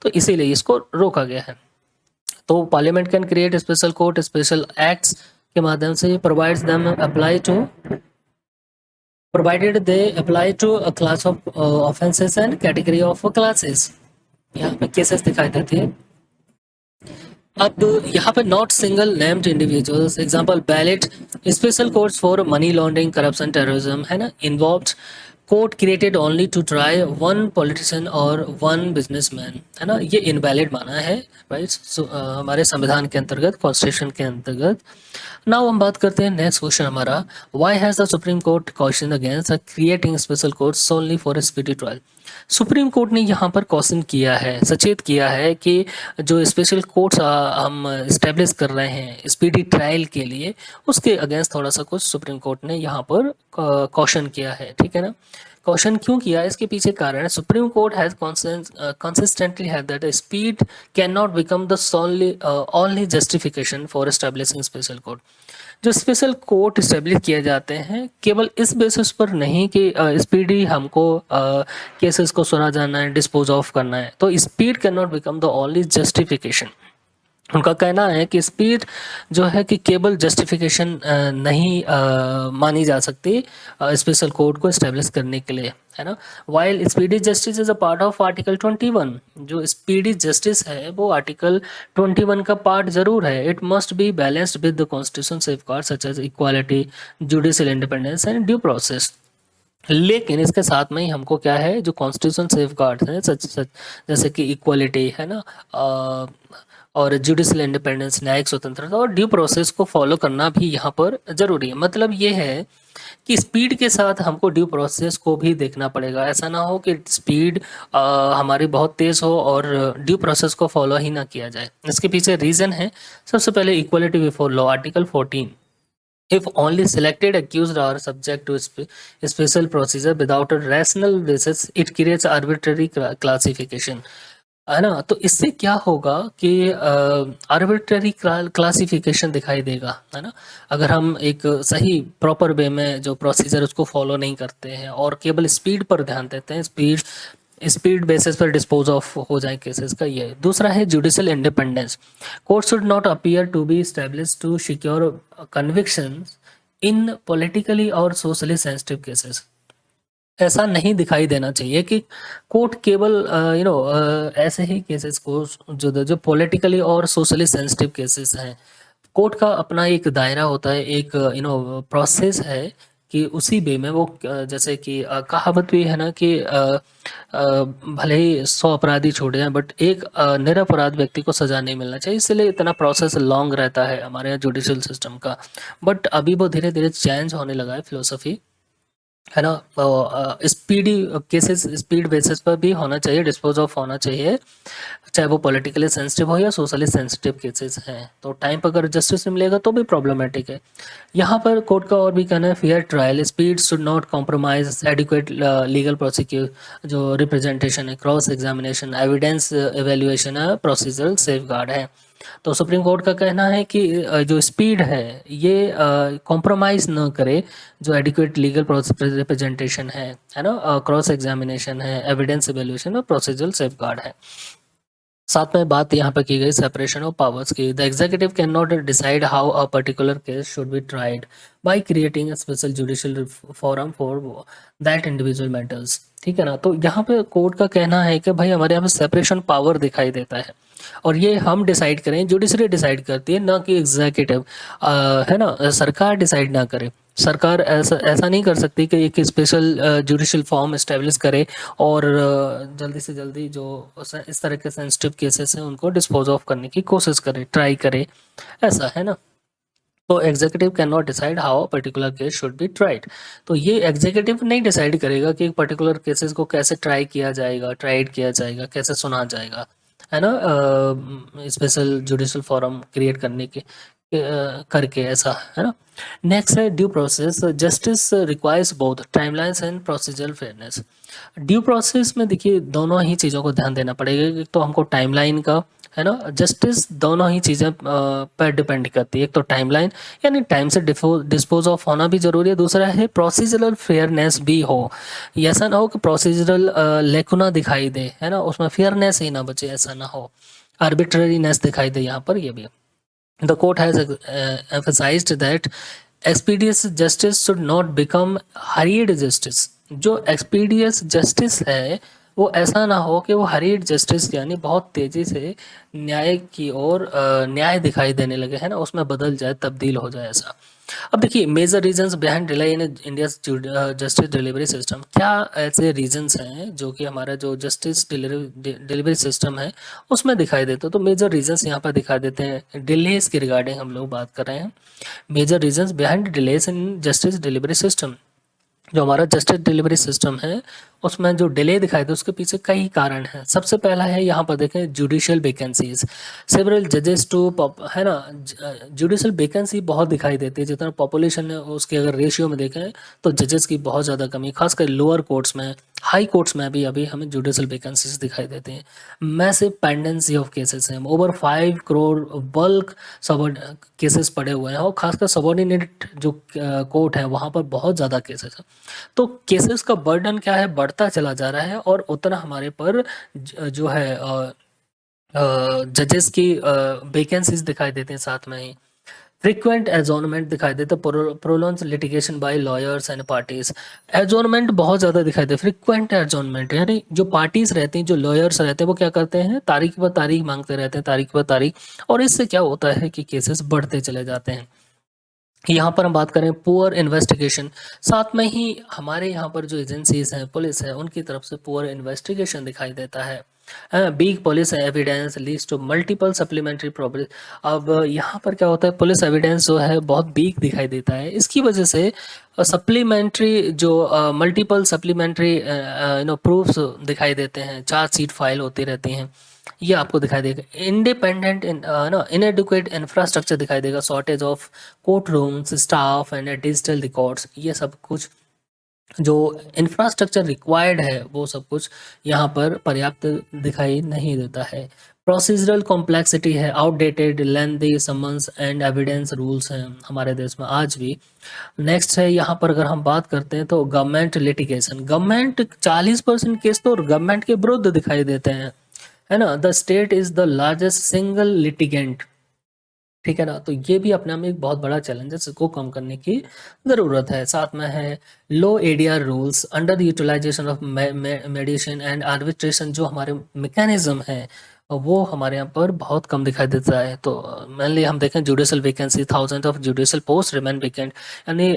S1: तो इसीलिए इसको रोका गया है। तो parliament can create special court special acts के माध्यम से provides them apply to provided they apply to a class of offenses and category of classes। यहाँ पे केसेस दिखाई देती है। अब यहाँ पे not single named individuals, example ballot special courts for money laundering corruption terrorism है ना, involved court created only to try one politician और वन बिजनेसमैन, है ना, ये इनवैलिड माना है राइट, हमारे संविधान के अंतर्गत, कॉन्स्टिट्यूशन के अंतर्गत। नाउ हम बात करते हैं नेक्स्ट क्वेश्चन हमारा, why has the supreme court question against creating special court solely for speedy trial. Supreme court ने यहाँ पर क्वेश्चन किया है, सचेत किया है कि जो स्पेशल कोर्ट्स हम इस्टेब्लिश कर रहे हैं स्पीडी ट्रायल के लिए, उसके अगेंस्ट थोड़ा सा कुछ सुप्रीम कोर्ट ने यहाँ पर क्वेश्चन किया है, ठीक है ना। क्वेश्चन क्यों किया, इसके पीछे कारण है, supreme court has consistently held that speed cannot become the only justification for establishing special court। जो स्पेशल कोर्ट इस्टेब्लिश किए जाते हैं केवल इस बेसिस पर नहीं कि स्पीड ही हमको केसेस को सुना जाना है, डिस्पोज ऑफ करना है, तो speed can not become the only justification. उनका कहना है कि स्पीड जो है कि केवल जस्टिफिकेशन नहीं मानी जा सकती स्पेशल कोर्ट को इस्टेब्लिश करने के लिए, है ना। While speedy justice is a part of article 21, जो स्पीडी जस्टिस है वो आर्टिकल 21 का पार्ट जरूर है। It must be balanced with the constitution safeguard such as equality, judicial independence and due process. लेकिन इसके साथ में ही हमको क्या है, जो कॉन्स्टिट्यूशन सेफगार्ड है सच सच जैसे कि इक्वालिटी है ना, और जुडिशियल इंडिपेंडेंस, न्यायिक स्वतंत्रता और ड्यू प्रोसेस को फॉलो करना भी यहाँ पर जरूरी है। मतलब ये है कि स्पीड के साथ हमको ड्यू प्रोसेस को भी देखना पड़ेगा। ऐसा ना हो कि स्पीड हमारी बहुत तेज़ हो और ड्यू प्रोसेस को फॉलो ही ना किया जाए। इसके पीछे रीज़न है, सबसे पहले equality before law, article 14। If only selected accused are subject to special procedure without a rational basis, it creates arbitrary classification, है ना। तो इससे क्या होगा कि आर्बिट्ररी क्लासिफिकेशन दिखाई देगा, है ना। अगर हम एक सही प्रॉपर वे में जो प्रोसीजर उसको फॉलो नहीं करते हैं और केवल स्पीड पर ध्यान देते हैं, स्पीड बेसिस पर डिस्पोज ऑफ हो जाए केसेस का, ये दूसरा है judicial independence. Court should not appear to be establish to secure convictions in politically और सोशली सेंसिटिव केसेस। ऐसा नहीं दिखाई देना चाहिए कि कोर्ट केवल ऐसे ही केसेस को जो पॉलिटिकली और सोशली सेंसिटिव केसेस हैं, कोर्ट का अपना एक दायरा होता है, एक प्रोसेस है कि उसी वे में वो जैसे कि कहावत भी है ना कि भले ही 100 अपराधी छोड़े जाएं बट एक निरपराध व्यक्ति को सजा नहीं मिलना चाहिए, इसलिए इतना प्रोसेस लॉन्ग रहता है हमारे यहाँ जुडिशियल सिस्टम का। बट अभी वो धीरे धीरे चेंज होने लगा है फिलोसफी, है ना। स्पीडी केसेस स्पीड बेसिस पर भी होना चाहिए, डिस्पोज ऑफ होना चाहिए, चाहे वो पॉलिटिकली सेंसिटिव हो या सोशली सेंसिटिव केसेस हैं। तो टाइम पर अगर जस्टिस नहीं मिलेगा तो भी प्रॉब्लमेटिक है। यहाँ पर कोर्ट का और भी कहना है, fair trial, speed should not compromise adequate legal prosecute जो रिप्रेजेंटेशन है, क्रॉस एग्जामिनेशन, एविडेंस एवेल्युएशन है, प्रोसीजरल सेफगार्ड है। तो सुप्रीम कोर्ट का कहना है कि जो स्पीड है ये कॉम्प्रोमाइज़ न करे, जो एडिक्वेट लीगल रिप्रेजेंटेशन है ना, क्रॉस एग्जामिनेशन है, एविडेंस एवेल्यूशन और प्रोसीजरल सेफगार्ड है। साथ में बात यहाँ पर की गई सेपरेशन ऑफ पावर्स की। The executive can not decide how a particular case should be tried by creating a special judicial forum for that individual matters. ठीक है ना, तो यहाँ पे कोर्ट का कहना है कि भाई हमारे यहाँ पे सेपरेशन पावर दिखाई देता है और ये हम डिसाइड करें, जुडिशरी डिसाइड करती है, ना कि एग्जीक्यूटिव, है ना, सरकार डिसाइड ना करे। सरकार ऐसा ऐसा नहीं कर सकती कि एक स्पेशल जुडिशियल फॉर्म इस्टेब्लिश करे और जल्दी से जल्दी जो इस तरह के सेंसिटिव केसेस हैं उनको डिस्पोज ऑफ करने की कोशिश करे, ट्राई करे, ऐसा है ना। तो executive can not decide how particular case should be tried. तो ये एग्जीक्यूटिव नहीं डिसाइड करेगा कि एक पर्टिकुलर केसेस को कैसे ट्राई किया जाएगा, ट्राइड किया जाएगा, कैसे सुना जाएगा, है ना, स्पेशल जुडिशियल फोरम क्रिएट करने के करके, ऐसा है ना। नेक्स्ट है due process. Justice requires both timelines and procedural fairness. Due process में देखिए दोनों ही चीज़ों को ध्यान देना पड़ेगा। एक तो हमको टाइमलाइन का, है ना, जस्टिस दोनों ही चीज़ें पर डिपेंड करती है। एक तो टाइमलाइन यानी टाइम से डिस्पोज ऑफ होना भी जरूरी है, दूसरा है प्रोसीजरल फेयरनेस भी हो। ये ऐसा ना हो कि प्रोसीजरल लेकुना दिखाई दे, है ना, उसमें फेयरनेस ही ना बचे, ऐसा ना हो, आर्बिट्ररीनेस दिखाई दे यहाँ पर, ये भी। The court has emphasized that expeditious justice should not become hurried justice। जो expeditious justice है वो ऐसा ना हो कि वो हरीड जस्टिस यानी बहुत तेजी से न्याय की ओर न्याय दिखाई देने लगे, है ना, उसमें बदल जाए, तब्दील हो जाए, ऐसा। अब देखिए major reasons behind delay in India justice delivery system. क्या ऐसे रीजंस हैं जो कि हमारा जो जस्टिस डिलीवरी सिस्टम है उसमें दिखाई देते, तो मेजर रीजंस यहाँ पर दिखाई देते हैं। डिलेस की रिगार्डिंग हम लोग बात कर रहे हैं। मेजर रीजंस बिहाइंड डिलेस इन जस्टिस डिलीवरी सिस्टम। जो हमारा जस्टिस डिलीवरी सिस्टम है उसमें जो डिले दिखाई दे उसके पीछे कई कारण हैं। सबसे पहला है यहाँ पर देखें जुडिशियल वैकेंसीज, सेवरल जजेस टू, है ना, जुडिशियल वैकेंसी बहुत दिखाई देती है। जितना पॉपुलेशन है उसके अगर रेशियो में देखें तो जजेस की बहुत ज़्यादा कमी, खासकर लोअर कोर्ट्स में, हाई कोर्ट्स में भी अभी हमें जुडिशियल वैकेंसीज दिखाई देती हैं। मैसिव पेंडेंसी ऑफ केसेस हैं, ओवर 5 करोड़ बल्क सब केसेस पड़े हुए हैं और खासकर सबॉर्डिनेट जो कोर्ट है वहाँ पर बहुत ज़्यादा केसेस हैं। तो केसेस का बर्डन क्या है, बढ़ता चला जा रहा है और उतना हमारे पर जो है जजेस की वैकेंसीज दिखाई देते हैं। साथ में ही फ्रीक्वेंट एजोनमेंट दिखाई देते, prolongs litigation by lawyers and parties. Adjournment बहुत ज़्यादा दिखाई दे, फ्रीक्वेंट एजोनमेंट यानी जो पार्टीज रहती हैं, जो लॉयर्स रहते हैं, वो क्या करते हैं, तारीख ब तारीख मांगते रहते हैं, तारीख ब तारीख, और इससे क्या होता है कि केसेस बढ़ते चले जाते हैं। यहाँ पर हम बात करें पुअर इन्वेस्टिगेशन, साथ में ही हमारे यहाँ पर जो एजेंसीज हैं, पुलिस है, उनकी तरफ से पुअर इन्वेस्टिगेशन दिखाई देता है। Big police evidence leads to multiple supplementary problem. अब यहाँ पर क्या होता है, पुलिस एविडेंस जो है बहुत वीक दिखाई देता है, इसकी वजह से सप्लीमेंट्री जो मल्टीपल सप्लीमेंट्री प्रूफ्स दिखाई देते हैं, चार्जशीट फाइल होती रहती हैं, ये आपको दिखाई देगा। इंडिपेंडेंट ना इनएडुकेट इंफ्रास्ट्रक्चर दिखाई देगा, shortage of court rooms, staff and digital records, ये सब कुछ जो इंफ्रास्ट्रक्चर रिक्वायर्ड है वो सब कुछ यहाँ पर पर्याप्त दिखाई नहीं देता है। प्रोसीजरल कॉम्प्लेक्सिटी है, outdated lengthy summons and evidence rules हैं हमारे देश में आज भी। नेक्स्ट है यहाँ पर अगर हम बात करते हैं तो गवर्नमेंट लिटिगेशन, गवर्नमेंट 40% केस तो गवर्नमेंट के विरुद्ध दिखाई देते हैं, है ना। The state is the largest single litigant, ठीक है ना, तो ये भी अपने में एक बहुत बड़ा चैलेंज है, इसको कम करने की ज़रूरत है। साथ में है low ADR rules, under the utilization of medicine and arbitration, जो हमारे मैकेनिज्म है वो हमारे यहाँ पर बहुत कम दिखाई देता है। तो मेनली हम देखें judicial vacancy, thousand of judicial post remain vacant, यानी